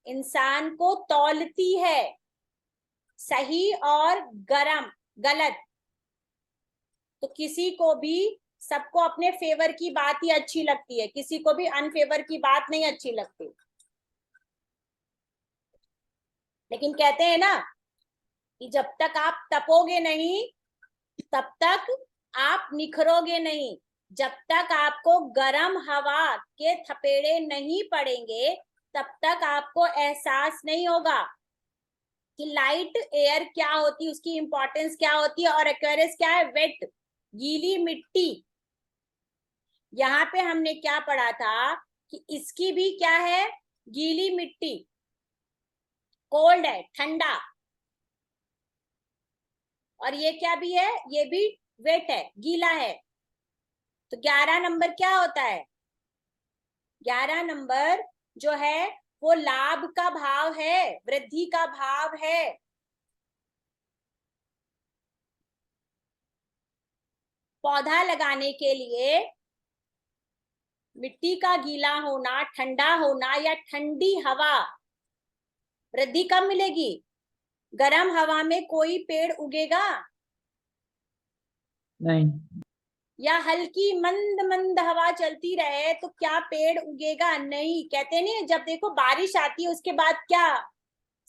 इंसान को तौलती है, सही और गरम गलत। तो किसी को भी, सबको अपने फेवर की बात ही अच्छी लगती है, किसी को भी अनफेवर की बात नहीं अच्छी लगती। लेकिन कहते हैं ना कि जब तक आप तपोगे नहीं, तब तक आप निखरोगे नहीं। जब तक आपको गर्म हवा के थपेड़े नहीं पड़ेंगे, तब तक आपको एहसास नहीं होगा कि लाइट एयर क्या होती है, उसकी इंपॉर्टेंस क्या होती है। और एक्वेरियस क्या है, वेट, गीली मिट्टी। यहाँ पे हमने क्या पढ़ा था कि इसकी भी क्या है, गीली मिट्टी, कोल्ड है, ठंडा। और ये क्या भी है, ये भी वेट है, गीला है। तो 11 नंबर क्या होता है, 11 नंबर जो है वो लाभ का भाव है, वृद्धि का भाव है। पौधा लगाने के लिए मिट्टी का गीला होना, ठंडा होना या ठंडी हवा, वृद्धि कब मिलेगी। गर्म हवा में कोई पेड़ उगेगा नहीं। या हल्की मंद मंद हवा चलती रहे तो क्या पेड़ उगेगा, नहीं। कहते नहीं, जब देखो बारिश आती है उसके बाद क्या,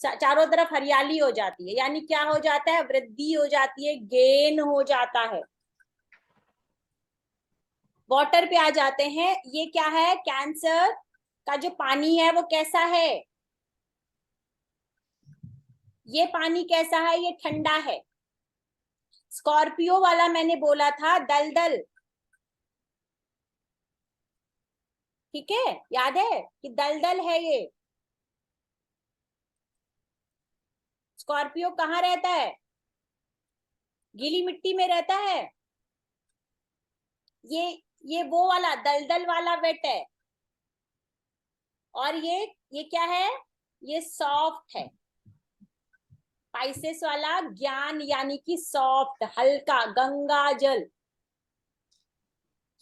चारों तरफ हरियाली हो जाती है, यानी क्या हो जाता है, वृद्धि हो जाती है, गेन हो जाता है। वाटर पे आ जाते हैं। ये क्या है, कैंसर का जो पानी है वो कैसा है, ये पानी कैसा है, ये ठंडा है। स्कॉर्पियो वाला मैंने बोला था दलदल, ठीक है, याद है कि दलदल है ये। स्कॉर्पियो कहाँ रहता है, गीली मिट्टी में रहता है। ये वो वाला दलदल वाला वेट है। और ये क्या है, ये सॉफ्ट है। पाइसेस वाला ज्ञान यानी कि सॉफ्ट, हल्का, गंगा जल।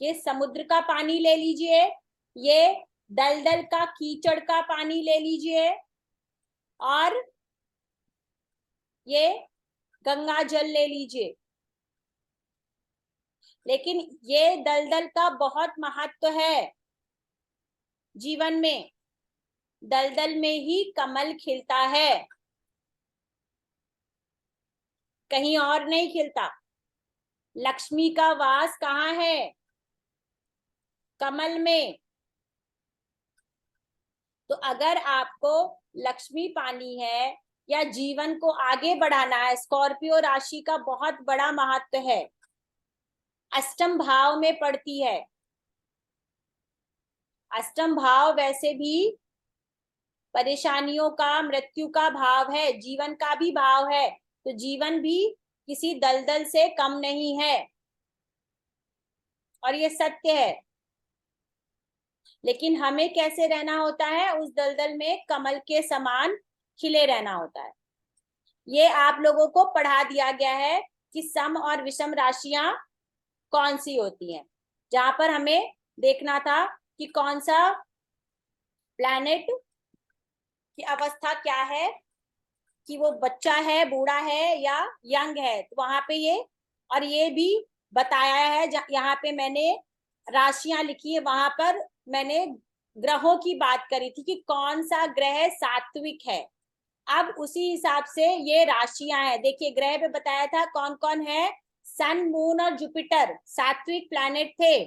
ये समुद्र का पानी ले लीजिए, ये दलदल का कीचड़ का पानी ले लीजिए, और ये गंगा जल ले लीजिए। लेकिन ये दलदल का बहुत महत्व है जीवन में। दलदल में ही कमल खिलता है, कहीं और नहीं खिलता। लक्ष्मी का वास कहाँ है, कमल में। तो अगर आपको लक्ष्मी पानी है या जीवन को आगे बढ़ाना है, स्कॉर्पियो राशि का बहुत बड़ा महत्व है, अष्टम भाव में पड़ती है। अष्टम भाव वैसे भी परेशानियों का, मृत्यु का भाव है, जीवन का भी भाव है, तो जीवन भी किसी दलदल से कम नहीं है और ये सत्य है। लेकिन हमें कैसे रहना होता है? उस दलदल में कमल के समान खिले रहना होता है। ये आप लोगों को पढ़ा दिया गया है कि सम और विषम राशियां कौन सी होती हैं, जहां पर हमें देखना था कि कौन सा प्लैनेट की अवस्था क्या है, कि वो बच्चा है, बूढ़ा है या यंग है। तो वहां पे ये भी बताया है, यहाँ पे मैंने राशियां लिखी है, वहां पर मैंने ग्रहों की बात करी थी कि कौन सा ग्रह सात्विक है। अब उसी हिसाब से ये राशियां हैं। देखिए ग्रह पे बताया था कौन कौन है, सन, मून और जुपिटर सात्विक प्लैनेट थे,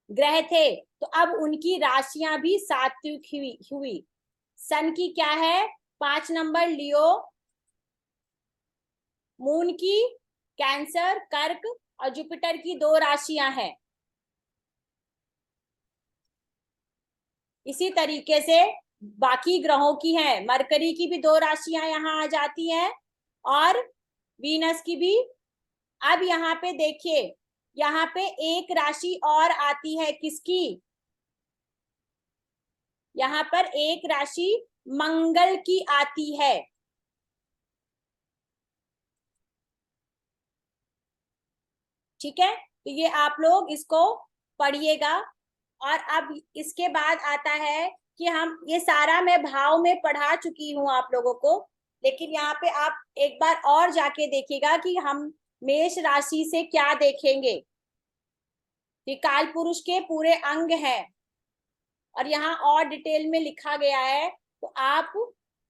ग्रह थे। तो अब उनकी राशियां भी सात्विक हुई। सन की क्या है? 5 नंबर लियो, मून की कैंसर, कर्क, और जुपिटर की 2 राशियां हैं। इसी तरीके से बाकी ग्रहों की हैं, मरकरी की भी 2 राशियां यहाँ आ जाती हैं और वीनस की भी। अब यहाँ पे देखिए, यहाँ पे एक राशि और आती है, किसकी? यहाँ पर एक राशि मंगल की आती है। ठीक है, तो ये आप लोग इसको पढ़िएगा। और अब इसके बाद आता है कि हम ये सारा मैं भाव में पढ़ा चुकी हूं आप लोगों को, लेकिन यहाँ पे आप एक बार और जाके देखिएगा कि हम मेष राशि से क्या देखेंगे। कि काल पुरुष के पूरे अंग हैं और यहाँ और डिटेल में लिखा गया है, तो आप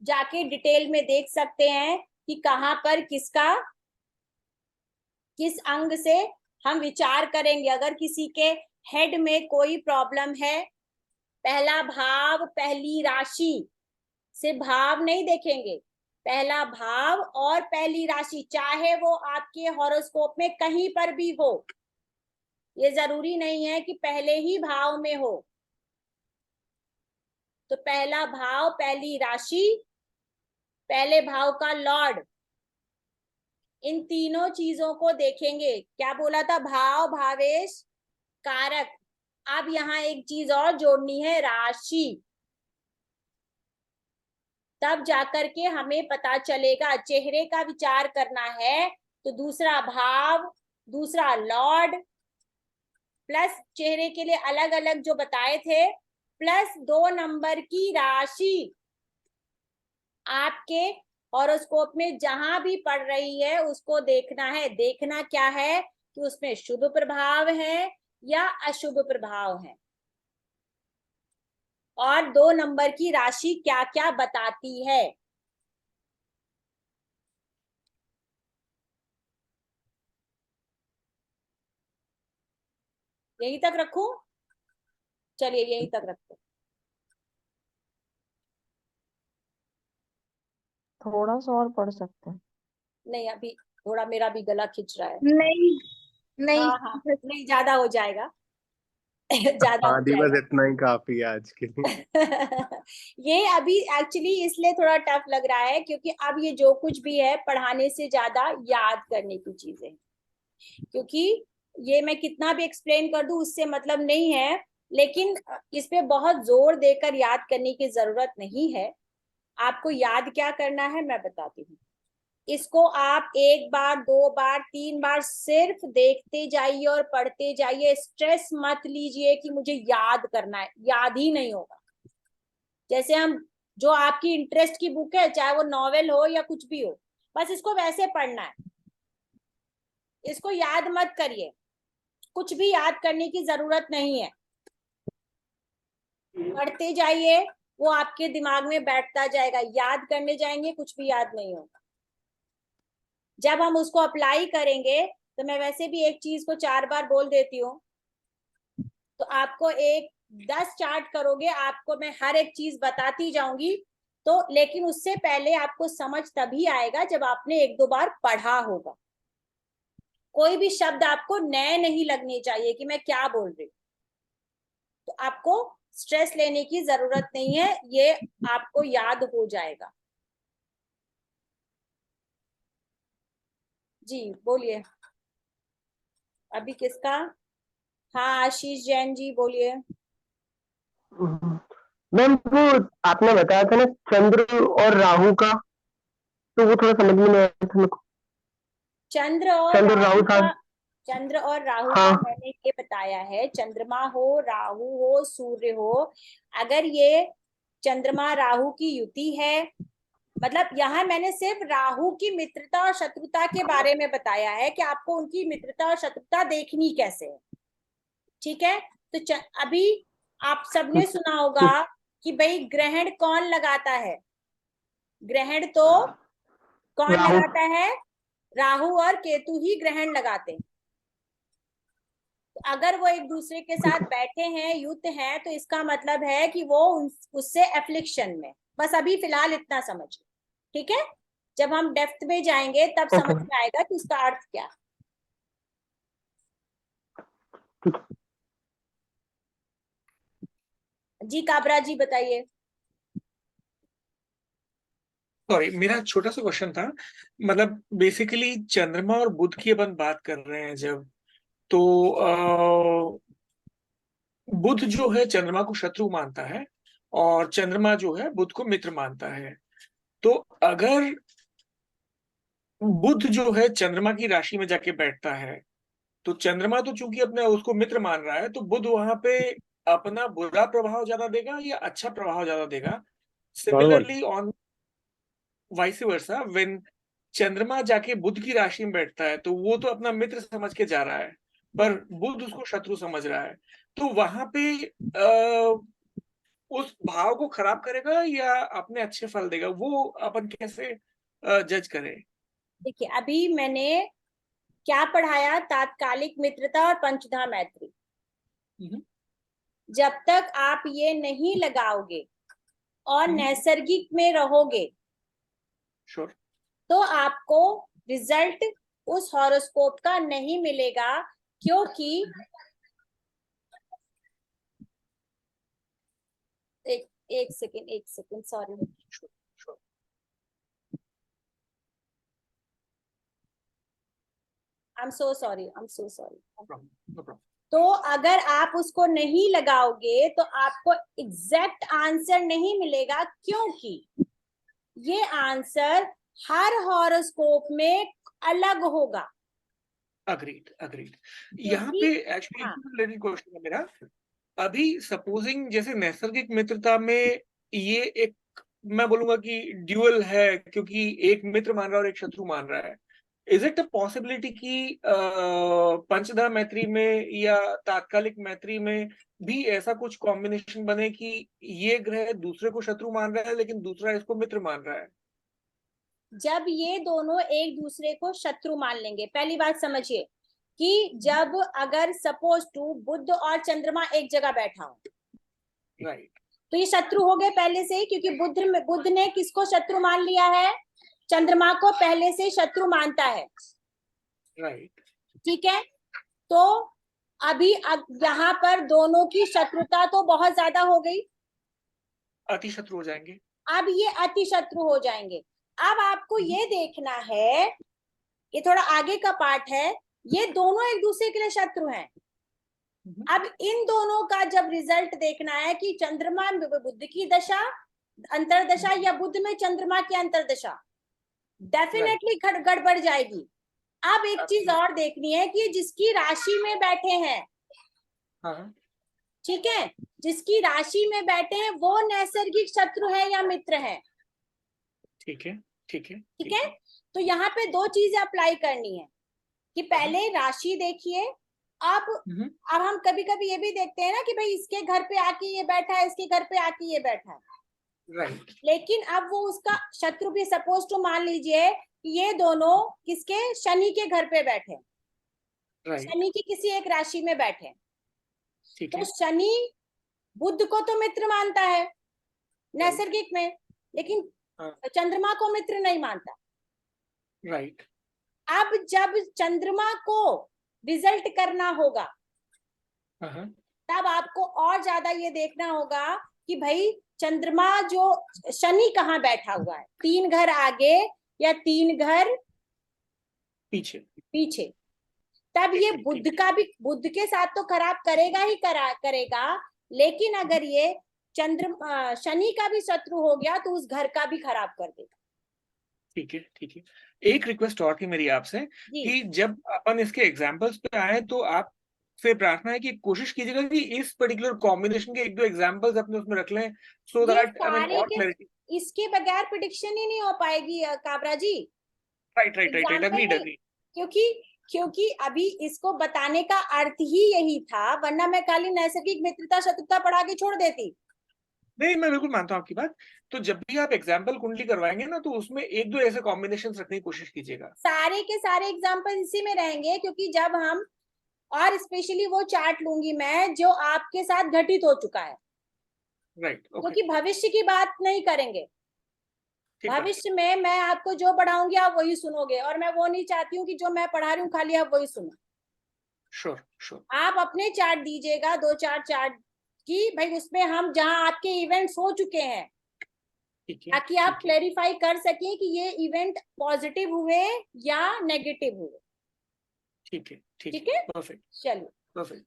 जाके डिटेल में देख सकते हैं कि कहाँ पर किसका किस अंग से हम विचार करेंगे। अगर किसी के हेड में कोई प्रॉब्लम है, पहला भाव, पहली राशि से भाव नहीं देखेंगे, पहला भाव और पहली राशि, चाहे वो आपके हॉरोस्कोप में कहीं पर भी हो, ये जरूरी नहीं है कि पहले ही भाव में हो। तो पहला भाव, पहली राशि, पहले भाव का लॉर्ड, इन तीनों चीजों को देखेंगे। क्या बोला था? भाव, भावेश, कारक। अब यहाँ एक चीज और जोड़नी है, राशि। तब जाकर के हमें पता चलेगा। चेहरे का विचार करना है तो दूसरा भाव, दूसरा लॉर्ड, प्लस चेहरे के लिए अलग अलग जो बताए थे, प्लस 2 नंबर की राशि। आपके हॉरोस्कोप में जहां भी पड़ रही है उसको देखना है। देखना क्या है कि उसमें शुभ प्रभाव है या अशुभ प्रभाव है, और 2 नंबर की राशि क्या क्या बताती है। यहीं तक रखूं? चलिए यहीं तक रखते। थोड़ा सा और पढ़ सकते हैं? नहीं, अभी थोड़ा मेरा भी गला खिंच रहा है। नहीं नहीं, हाँ हाँ, नहीं, ज्यादा हो जाएगा। ज्यादा हो हाँ दी, बस जाएगा। इतना ही काफी है आज के लिए। ये अभी एक्चुअली इसलिए थोड़ा टफ लग रहा है क्योंकि अब ये जो कुछ भी है पढ़ाने से ज्यादा याद करने की चीजें, क्योंकि ये मैं कितना भी एक्सप्लेन कर दूं उससे मतलब नहीं है, लेकिन इस पे बहुत जोर देकर याद करने की जरूरत नहीं है। आपको याद क्या करना है मैं बताती हूँ। इसको आप 1 बार, 2 बार, 3 बार सिर्फ देखते जाइए और पढ़ते जाइए। स्ट्रेस मत लीजिए कि मुझे याद करना है, याद ही नहीं होगा। जैसे हम जो आपकी इंटरेस्ट की बुक है, चाहे वो नॉवेल हो या कुछ भी हो, बस इसको वैसे पढ़ना है, इसको याद मत करिए। कुछ भी याद करने की जरूरत नहीं है, पढ़ते जाइए, वो आपके दिमाग में बैठता जाएगा। याद करने जाएंगे कुछ भी याद नहीं होगा। जब हम उसको अप्लाई करेंगे, तो मैं वैसे भी एक चीज को 4 बार बोल देती हूँ, तो आपको 10 चार्ट करोगे, आपको मैं हर एक चीज बताती जाऊंगी। तो लेकिन उससे पहले आपको समझ तभी आएगा जब आपने 1-2 बार पढ़ा होगा। कोई भी शब्द आपको नए नहीं लगने चाहिए कि मैं क्या बोल रही हूँ। तो आपको स्ट्रेस लेने की जरूरत नहीं है, ये आपको याद हो जाएगा। जी बोलिए, अभी किसका? हाँ आशीष जैन जी बोलिए। मैम वो आपने बताया था ना चंद्र और राहु का, तो वो थोड़ा समझ में नहीं आया था मेरे को। चंद्र और चंद्र राहु राहु था। का, चंद्र और राहु हाँ। का मैंने ये बताया है, चंद्रमा हो, राहु हो, सूर्य हो, अगर ये चंद्रमा राहु की युति है, मतलब यहाँ मैंने सिर्फ राहु की मित्रता और शत्रुता के बारे में बताया है कि आपको उनकी मित्रता और शत्रुता देखनी कैसे है, ठीक है। तो अभी आप सबने सुना होगा कि भाई ग्रहण कौन लगाता है, ग्रहण तो कौन राहु। लगाता है? राहु और केतु ही ग्रहण लगाते हैं। तो अगर वो एक दूसरे के साथ बैठे हैं, युत हैं, तो इसका मतलब है कि वो उससे एफ्लिक्शन में। बस अभी फिलहाल इतना समझिए, ठीक है। जब हम डेप्थ में जाएंगे तब समझ में आएगा कि उसका अर्थ क्या है। जी काबरा जी बताइए। सॉरी, मेरा छोटा सा क्वेश्चन था, मतलब बेसिकली चंद्रमा और बुध की अपन बात कर रहे हैं जब, तो बुध जो है चंद्रमा को शत्रु मानता है और चंद्रमा जो है बुध को मित्र मानता है। तो अगर बुध जो है चंद्रमा की राशि में जाके बैठता है, तो चंद्रमा तो चूंकि अपने उसको मित्र मान रहा है, तो बुध वहां पे अपना बुरा प्रभाव ज्यादा देगा या अच्छा प्रभाव ज्यादा देगा? Similarly on vice versa, when चंद्रमा जाके बुध की राशि में बैठता है, तो वो तो अपना मित्र समझ के जा रहा है, पर बुध उसको शत्रु समझ रहा है। तो वहां पे उस भाव को खराब करेगा या अपने अच्छे फल देगा, वो अपन कैसे जज करें? देखिए अभी मैंने क्या पढ़ाया, तात्कालिक मित्रता और पंचधा मैत्री। जब तक आप ये नहीं लगाओगे और नैसर्गिक में रहोगे, श्योर, तो आपको रिजल्ट उस हॉरोस्कोप का नहीं मिलेगा, क्योंकि एक second sorry, I am so sorry. तो अगर आप उसको नहीं लगाओगे तो आपको एग्जैक्ट आंसर नहीं मिलेगा, क्योंकि ये आंसर हर हॉरोस्कोप में अलग होगा। अग्रीड। यहाँ पे एक्चुअली रिलेटेड क्वेश्चन है मेरा। अभी सपोजिंग जैसे नैसर्गिक मित्रता में ये एक, मैं बोलूंगा कि ड्यूअल है, क्योंकि एक मित्र मान रहा है और एक शत्रु मान रहा है। इज इट अ पॉसिबिलिटी कि पंचधा मैत्री में या तात्कालिक मैत्री में भी ऐसा कुछ कॉम्बिनेशन बने कि ये ग्रह दूसरे को शत्रु मान रहा है लेकिन दूसरा इसको मित्र मान रहा है? जब ये दोनों एक दूसरे को शत्रु मान लेंगे, पहली बात समझिए कि जब अगर सपोज टू बुध और चंद्रमा एक जगह बैठा हो, राइट, तो ये शत्रु हो गए पहले से ही, क्योंकि बुध ने किसको शत्रु मान लिया है? चंद्रमा को पहले से शत्रु मानता है, राइट, ठीक है। तो अभी यहाँ पर दोनों की शत्रुता तो बहुत ज्यादा हो गई, अति शत्रु हो जाएंगे। अब ये अति शत्रु हो जाएंगे। अब आपको ये देखना है, ये थोड़ा आगे का पार्ट है, ये दोनों एक दूसरे के लिए शत्रु हैं। अब इन दोनों का जब रिजल्ट देखना है कि चंद्रमा में बुध की दशा अंतरदशा या बुध में चंद्रमा की अंतरदशा, डेफिनेटली गड़बड़ जाएगी। अब एक चीज और देखनी है कि जिसकी राशि में बैठे हैं, ठीक है, जिसकी राशि में बैठे हैं वो नैसर्गिक शत्रु है या मित्र है? ठीक है, ठीक है, ठीक है। तो यहाँ पे दो चीजें अप्लाई करनी है कि पहले राशि देखिए। अब हम कभी कभी ये भी देखते हैं ना कि भाई इसके घर पे आके ये बैठा है, इसके घर पे आके ये बैठा है, राइट। लेकिन अब वो उसका शत्रु भी, सपोज टू मान लीजिए कि ये दोनों किसके, शनि के घर पे बैठे, शनि की किसी एक राशि में बैठे, तो शनि बुध को तो मित्र मानता है नैसर्गिक में, लेकिन चंद्रमा को मित्र नहीं मानता। राइट। अब जब चंद्रमा को रिजल्ट करना होगा, तब आपको और ज्यादा ये देखना होगा कि भाई चंद्रमा जो शनि कहाँ बैठा हुआ है, 3 घर आगे या 3 घर पीछे। पीछे। तब ये बुध का भी, बुध के साथ तो खराब करेगा ही करेगा, लेकिन अगर ये शनि का भी शत्रु हो गया तो उस घर का भी खराब कर देगा। ठीक है, ठीक है। एक रिक्वेस्ट और थी मेरी आपसे जी। कि जब अपन इसके एग्जांपल्स पे आए तो आप से प्रार्थना है कि कोशिश कीजिएगा कि इस पर्टिकुलर कॉम्बिनेशन के 1-2 एग्जांपल्स अपने उसमें रख लें, सो ये दैट आई मीन सारे और के क्लैरिटी। इसके बगैर प्रिडिक्शन ही नहीं हो पाएगी Kabra ji. Right, right, right, example agreed, नहीं, अग्रीड। क्योंकि अभी इसको बताने का अर्थ ही यही था, वरना मैं खाली नैसर्गिक मित्रता शत्रुता पढ़ा के छोड़ देती। नहीं, मैं बिल्कुल मानता हूँ आपकी बात। तो जब भी आप एग्जाम्पल कुंडली करवाएंगे ना, तो उसमें 1-2 ऐसे कॉम्बिनेशन रखने की कोशिश कीजिएगा। सारे के सारे एग्जाम्पल इसी में रहेंगे, क्योंकि जब हम, और स्पेशली वो चार्ट लूंगी मैं जो आपके साथ घटित हो चुका है, राइट, ओके। क्योंकि भविष्य की बात नहीं करेंगे। भविष्य में मैं आपको जो पढ़ाऊंगी आप वही सुनोगे, और मैं वो नहीं चाहती हूँ कि जो मैं पढ़ा रही हूँ खाली आप वही सुनो। Sure, sure. आप अपने चार्ट दीजिएगा, 2-4 चार्ट की, भाई उसमें हम जहां आपके इवेंट्स हो चुके हैं, ताकि आप क्लेरिफाई कर सकें कि ये इवेंट पॉजिटिव हुए या नेगेटिव हुए। ठीक है, ठीक है, परफेक्ट, चलिए। परफेक्ट।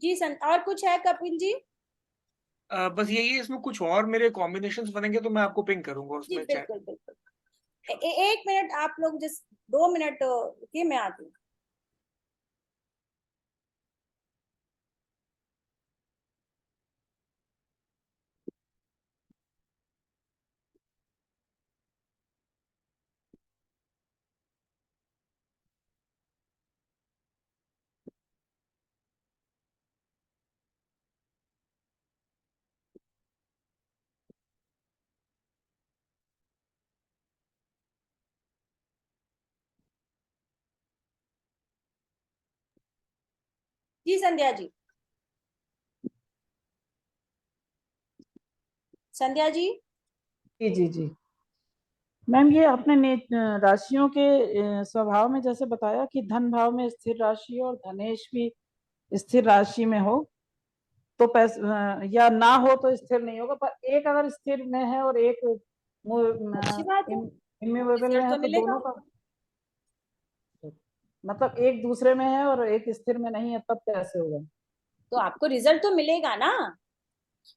जी संत, और कुछ है कपिल जी? बस यही है, इसमें कुछ और मेरे कॉम्बिनेशंस बनेंगे तो मैं आपको पिंग करूंगा जी उसमें। बिल्कुल बिल्कुल। एक मिनट आप लोग, जिस 2 मिनट की मैं आती हूँ। जी संध्या जी, संध्या जी। जी जी जी मैम, ये आपने राशियों के स्वभाव में जैसे बताया कि धन भाव में स्थिर राशि और धनेश भी स्थिर राशि में हो तो या ना हो तो स्थिर नहीं होगा, पर एक अगर स्थिर में है और एक अच्छी बात है, इमूवेबल में रिजल्ट है तो तो मिलेगा। दोनों का मतलब एक दूसरे में है और एक स्थिर में नहीं है, तब कैसे होगा? तो आपको रिजल्ट तो मिलेगा ना,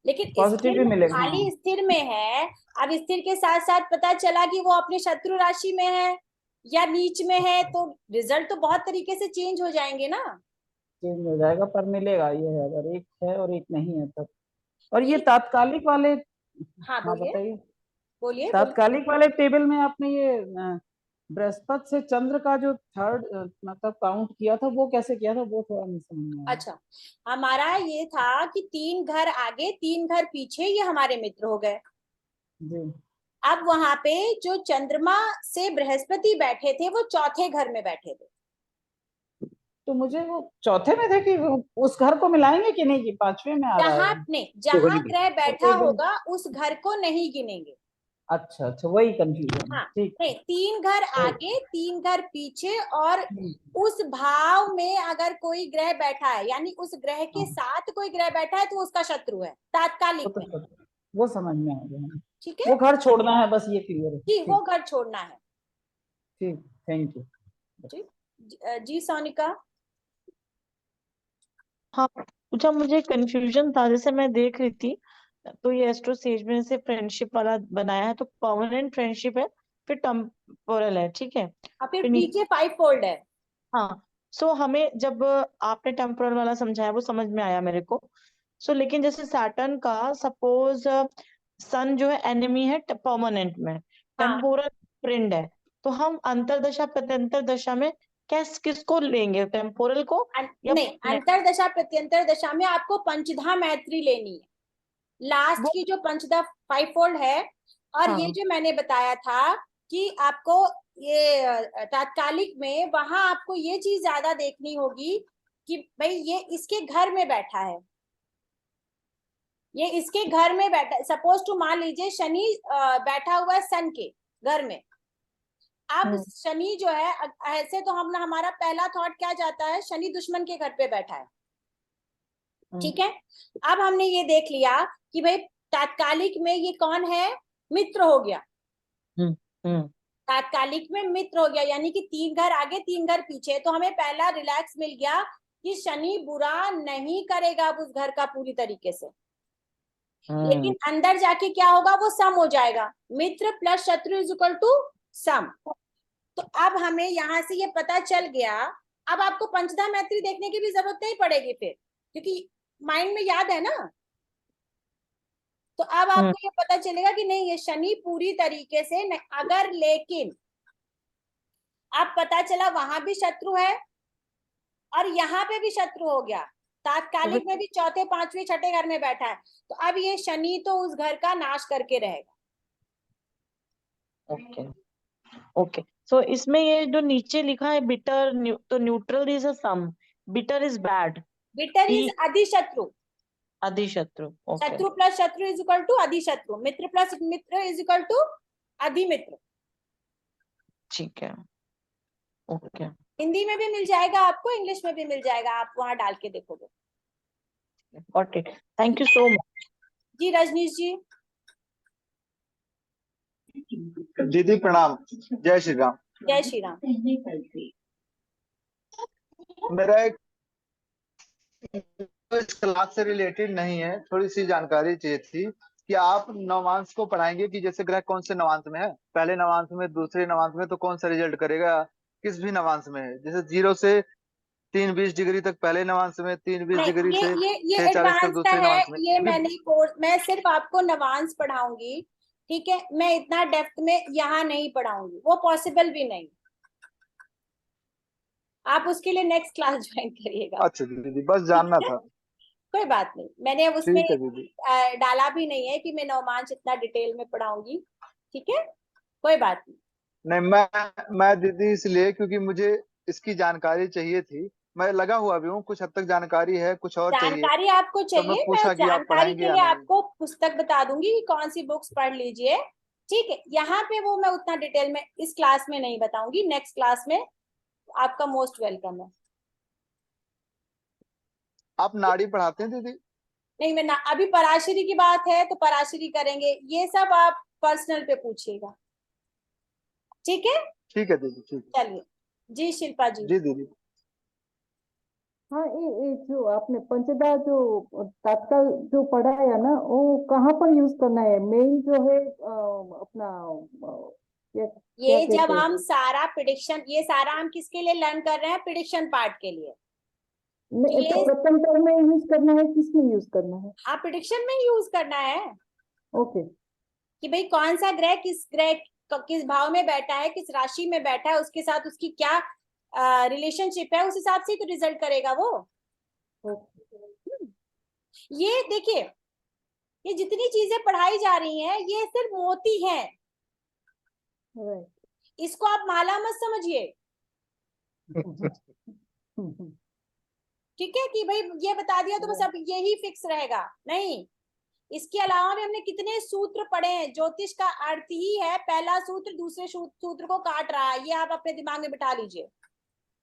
लेकिन पॉजिटिव स्थिर भी में, मिलेगा, खाली हाँ। स्थिर में है। अब स्थिर के साथ साथ पता चला कि वो अपने शत्रु राशि में है या नीच में है, तो रिजल्ट तो बहुत तरीके से चेंज हो जाएंगे ना। चेंज हो जाएगा, पर मिलेगा ये है, अगर एक है और एक नहीं है तब। और ये तात्कालिक वाले, हाँ हाँ बोलिए, बताइए। बोलिए। तात्कालिक वाले टेबल में आपने ये बृहस्पति से चंद्र का जो थर्ड मतलब काउंट किया था, वो कैसे किया था, वो थोड़ा नहीं समझ में आया। अच्छा, हमारा ये था कि 3 घर आगे 3 घर पीछे ये हमारे मित्र हो गए। जी। अब वहां पे जो चंद्रमा से बृहस्पति बैठे थे वो चौथे घर में बैठे थे। तो मुझे वो चौथे में थे कि उस घर को मिलाएंगे कि नहीं, कि पांचवे में आ रहा जहां है? नहीं, जहां ग्रह बैठा होगा उस घर को नहीं गिनेंगे। अच्छा अच्छा, वही कंफ्यूजन। हाँ, ठीक। नहीं, 3 घर आगे 3 घर पीछे, और उस भाव में अगर कोई ग्रह बैठा है, यानी उस ग्रह के साथ कोई ग्रह बैठा है, तो उसका शत्रु है तात्कालिक में। वो समझ में आ गया। ठीक है, वो घर छोड़ना है, बस ये क्लियर है। जी वो ठीक घर छोड़ना है। ठीक, थैंक यू। जी सोनिका। हाँ, जब मुझे कंफ्यूजन था, जैसे मैं देख रही थी, तो ये एस्ट्रो सेज में से फ्रेंडशिप वाला बनाया है, तो परमानेंट फ्रेंडशिप है, फिर टेम्पोरल है, ठीक है। फिर फिर पीछे 5 फोल्ड है। हाँ, सो हमें जब आपने टेम्पोरल वाला समझाया वो समझ में आया मेरे को। सो लेकिन जैसे सैटर्न का सपोज सन जो है एनिमी है परमानेंट में, टेम्पोरल फ्रेंड है, तो हम अंतरदशा प्रत्यंतर दशा में किसको लेंगे, टेम्पोरल को या नहीं, अंतर दशा प्रत्यंतर दशा में आपको पंचधा मैत्री लेनी है, लास्ट की जो पंचधा 5 फोल्ड है। और ये जो मैंने बताया था कि आपको ये तात्कालिक में वहां आपको ये चीज ज्यादा देखनी होगी कि भाई ये इसके घर में बैठा है, ये इसके घर में बैठा, सपोज टू मान लीजिए शनि बैठा हुआ है सन के घर में। अब शनि जो है, ऐसे तो हम, हमारा पहला थॉट क्या जाता है, शनि दुश्मन के घर पे बैठा है। ठीक है, अब हमने ये देख लिया कि भाई तात्कालिक में ये कौन है, मित्र हो गया। तात्कालिक में मित्र हो गया, यानी कि 3 घर आगे 3 घर पीछे। तो हमें पहला रिलैक्स मिल गया कि शनि बुरा नहीं करेगा अब उस घर का पूरी तरीके से, लेकिन अंदर जाके क्या होगा, वो सम हो जाएगा, मित्र प्लस शत्रु इज इक्वल टू सम। तो अब हमें यहाँ से ये पता चल गया, अब आपको पंचधा मैत्री देखने की भी जरूरत नहीं पड़ेगी फिर, क्योंकि माइंड में याद है ना। तो अब आपको ये पता चलेगा कि नहीं, ये शनि पूरी तरीके से नहीं, अगर लेकिन अब पता चला वहां भी शत्रु है और यहाँ पे भी शत्रु हो गया, तात्कालिक में भी चौथे पांचवें छठे घर में बैठा है, तो अब ये शनि तो उस घर का नाश करके रहेगा। ओके ओके, सो इसमें ये जो नीचे लिखा है बिटर, तो न्यूट्रल इज अ सम, bitter is bad, bitter is अधिशत्रु, अधिशत्रु। ओके, शत्रु प्लस शत्रु इज इक्वल टू अधिशत्रु, मित्र प्लस मित्र इज इक्वल टू अधिमित्र। ठीक है, ओके। हिंदी में भी मिल जाएगा आपको, इंग्लिश में भी मिल जाएगा, आप वहां डाल के देखोगे। Got it, thank you so much. जी रजनीश जी। दीदी प्रणाम, जय श्री राम। जय श्री राम। मेरा एक इस क्लास से रिलेटेड नहीं है, थोड़ी सी जानकारी चाहिए थी कि आप नवांश को पढ़ाएंगे कि जैसे ग्रह कौन से नवांश में है, पहले नवांश में, दूसरे नवांश में, तो कौन सा रिजल्ट करेगा, किस भी नवांश में है, जैसे 0 से 320 डिग्री तक पहले नवांश में, 320 डिग्री से ये 640 तक एडवांस का दूसरे है, नवांश में। ये मैंने कोर्स, मैं सिर्फ आपको नवांश पढ़ाऊंगी, ठीक है, मैं इतना डेप्थ में यहाँ नहीं पढ़ाऊंगी, वो पॉसिबल भी नहीं, आप उसके लिए नेक्स्ट क्लास ज्वाइन करिएगा। अच्छा दीदी, बस जानना था। कोई बात नहीं, मैंने अब उसमें ठीक है दीदी। डाला भी नहीं है कि मैं नवमांश इतना डिटेल में पढ़ाऊंगी, ठीक है, कोई बात नहीं। नहीं, मैं दीदी इसलिए क्योंकि मुझे इसकी जानकारी चाहिए थी, मैं लगा हुआ भी हूँ, कुछ हद तक जानकारी है, कुछ और चाहिए, जानकारी आपको तो चाहिए, मैं मैं पूछा कि आप जानकारी पढ़ाएंगे के या लिए नहीं। आपको पुस्तक बता दूंगी कि कौन सी बुक्स पढ़ लीजिए, ठीक है, यहाँ पे वो मैं उतना डिटेल में इस क्लास में नहीं बताऊंगी, नेक्स्ट क्लास में आपका मोस्ट वेलकम है। आप नाड़ी पढ़ाते हैं दीदी? नहीं, मैं ना, अभी पराशरी की बात है तो पराशरी करेंगे, ये सब आप पर्सनल पे पूछिएगा, ठीक है। ठीक है दीदी, ठीक है। चलिए जी, शिल्पा जी। जी दीदी। हाँ, ये जो आपने पंचदा जो तात्काल जो पढ़ाया ना, वो कहाँ पर यूज करना है, मेन जो है अपना ये जब हम सारा प्रिडिक्शन, ये सारा हम किसके लिए लर्न कर रहे हैं, प्रिडिक्शन पार्ट के लिए, तो प्रथम टर्म में यूज करना है, किसमें यूज करना है? हाँ, प्रिडिक्शन में यूज करना है। ओके, कि भाई कौन सा ग्रह किस भाव में बैठा है, किस राशि में बैठा है, उसके साथ उसकी क्या रिलेशनशिप है, उस हिसाब से तो रिजल्ट करेगा वो। ये देखिए, ये जितनी चीजें पढ़ाई जा रही हैं, ये सिर्फ मोती हैं, इसको आप माला मत समझिए, ठीक है, कि भाई ये बता दिया तो बस अब यही फिक्स रहेगा, नहीं, इसके अलावा भी हमने कितने सूत्र पढ़े हैं। ज्योतिष का अर्थ ही है पहला सूत्र दूसरे सूत्र को काट रहा है, ये आप अपने दिमाग में बिठा लीजिए,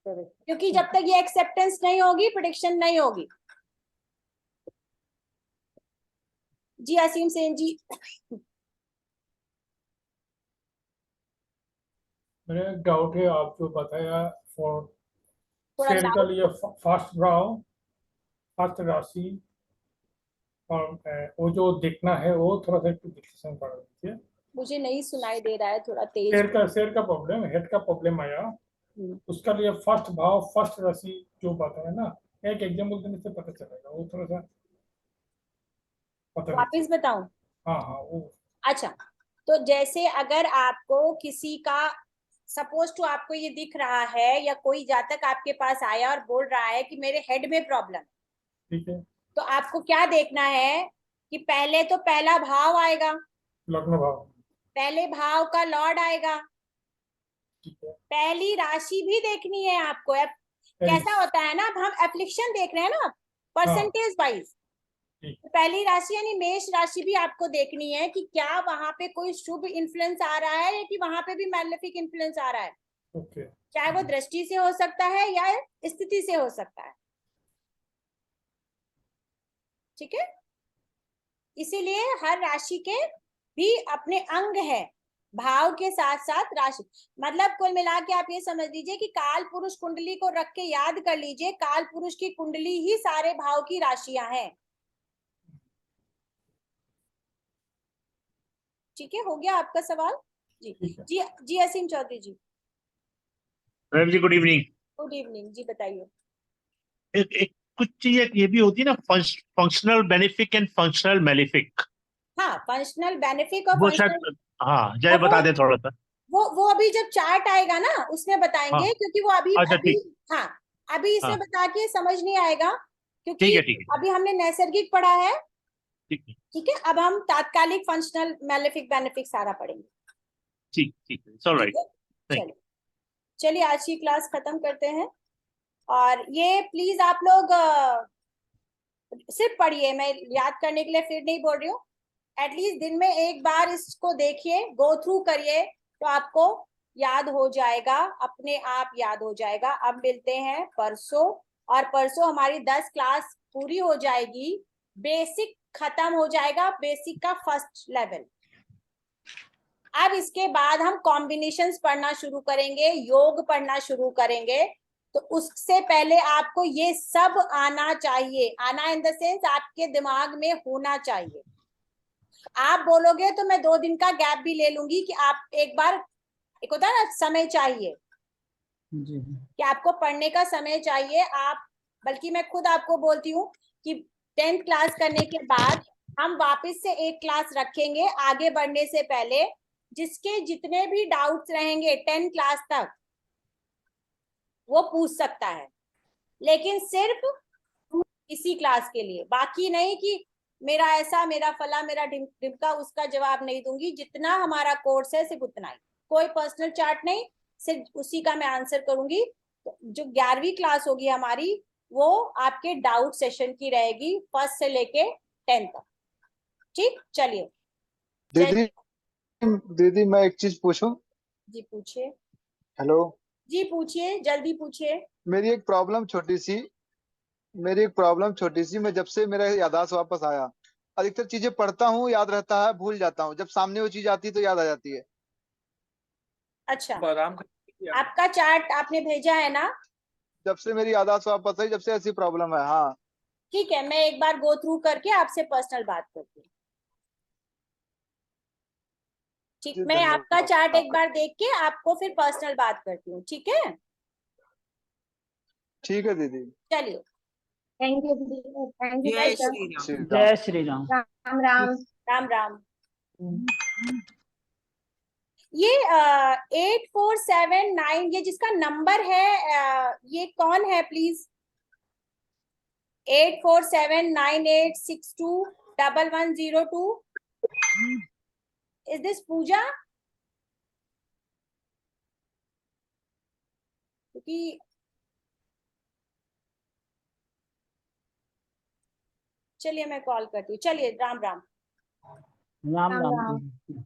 क्योंकि जब तक ये एक्सेप्टेंस नहीं होगी, प्रेडिक्शन नहीं होगी। जी असीम सेन जी। मेरा डाउट है, आप जो बताया फॉर थोड़ा शेर का लिए फर्स्ट भाव, फर्स्ट राशि, और वो जो देखना है वो थोड़ा सा डिस्कशन कर दीजिए। मुझे नहीं सुनाई दे रहा है, थोड़ा तेज। शेर का प्रॉब्लम, हेड का प्रॉब्लम आया, उसका लिए फर्स्ट भाव, फर्स्ट राशि जो बताया ना, एक एग्जाम्पल देने से पता चलेगा, वो थोड़ा सा पता वापिस बताऊं? हाँ वो। अच्छा, तो जैसे अगर आपको किसी का सपोज टू आपको ये दिख रहा है, या कोई जातक आपके पास आया और बोल रहा है कि मेरे हेड में प्रॉब्लम, ठीक है, तो आपको क्या देखना है कि पहले तो पहला भाव आएगा, लग्न भाव, पहले भाव का लॉर्ड आएगा, ठीक है, पहली राशि भी देखनी है आपको। कैसा होता है ना, अब हम एप्लिकेशन देख रहे हैं ना परसेंटेज वाइज, पहली राशि यानी मेष राशि भी आपको देखनी है कि क्या वहां पे कोई शुभ इन्फ्लुएंस आ रहा है या कि वहां पे भी मैलेफिक इन्फ्लुएंस आ रहा है। ओके, चाहे वो दृष्टि से हो सकता है या स्थिति से हो सकता है। ठीक है, इसीलिए हर राशि के भी अपने अंग है, भाव के साथ साथ राशि। मतलब कुल मिला के आप ये समझ लीजिए कि काल पुरुष कुंडली को रख के याद कर लीजिए, काल पुरुष की कुंडली ही सारे भाव की राशियां हैं। ठीक है, हो गया आपका सवाल? जी जी जी, असीम चौधरी जी। मैम जी गुड इवनिंग। गुड इवनिंग जी, बताइए। एक कुछ चीजें ये भी होती है ना, functional benefic and functional malefic. हाँ, फंक्शनल बेनिफिक और वो फंक्शनल, शायद, हाँ जय बता दें थोड़ा सा। वो अभी जब चार्ट आएगा ना उसमें हाँ बताएंगे, क्योंकि वो अभी अच्छा अभी ठीक। हाँ, अभी इसमें हाँ बता के समझ नहीं आएगा, क्योंकि ठीक है ठीक है अभी हमने नैसर्गिक पढ़ा है। ठीक है ठीक है, अब हम तात्कालिक, फंक्शनल, मेलेफिक, बेनिफिक सारा पढ़ेंगे। ठीक ठीक है, ऑलराइट। थैंक चलिए चलिए, आज की क्लास खत्म करते हैं। और ये प्लीज आप लोग सिर्फ पढ़िए, मैं याद करने के लिए फिर नहीं बोल रही हूँ। एटलीस्ट दिन में एक बार इसको देखिए, गो थ्रू करिए, तो आपको याद हो जाएगा, अपने आप याद हो जाएगा। अब मिलते हैं परसों, और परसों हमारी 10 क्लास पूरी हो जाएगी, बेसिक खत्म हो जाएगा, बेसिक का फर्स्ट लेवल। अब इसके बाद हम कॉम्बिनेशंस पढ़ना शुरू करेंगे, योग पढ़ना शुरू करेंगे। तो उससे पहले आपको ये सब आना चाहिए, आना इन द सेंस आपके दिमाग में होना चाहिए। आप बोलोगे तो मैं 2 दिन का गैप भी ले लूंगी, कि आप एक बार, एक होता है ना समय चाहिए, जी कि आपको पढ़ने का समय चाहिए। आप, बल्कि मैं खुद आपको बोलती हूँ कि 10th क्लास करने के बाद हम वापस से एक क्लास रखेंगे आगे बढ़ने से पहले, जिसके जितने भी डाउट्स रहेंगे 10 क्लास तक वो पूछ सकता है, लेकिन सिर्फ इसी क्लास के लिए, बाकी नहीं कि मेरा ऐसा, मेरा फला, मेरा ढिमका, उसका जवाब नहीं दूंगी। जितना हमारा कोर्स है सिर्फ उतना ही, कोई पर्सनल चार्ट नहीं, सिर्फ उसी का मैं आंसर करूंगी। तो जो 11वीं क्लास होगी हमारी, वो आपके डाउट सेशन की रहेगी, फर्स्ट से लेके 10 तक। ठीक, चलिए। दीदी दीदी मैं एक चीज पूछूं? जी पूछिए। हेलो जी पूछिए, जल्दी पूछिए। मेरी एक प्रॉब्लम छोटी सी, मैं जब से मेरा याददाश्त वापस आया, अधिकतर चीजें पढ़ता हूँ, याद रहता है, भूल जाता हूँ, जब सामने वो चीज आती है तो याद आ जाती है। अच्छा, बादाम आपका चार्ट आपने भेजा है ना? जब से मेरी याददाश्त वापस आई, जब से ऐसी प्रॉब्लम है। हाँ ठीक है, मैं एक बार गो थ्रू करके आपसे पर्सनल बात करती हूँ। ठीक, जी मैं आपका चार्ट एक धन्यवाद। बार देख के आपको फिर पर्सनल बात करती हूँ, ठीक है? ठीक है दीदी। चलिए, थैंक यू दीदी, थैंक यू जय टीचर। श्री राम। श्री राम। जय श्री राम। राम राम। राम राम। ये 8479, ये जिसका नंबर है, ये कौन है प्लीज? 847986211102। इज दिस पूजा? क्योंकि चलिए मैं कॉल करती हूँ। चलिए, राम राम। राम राम राम राम। जी।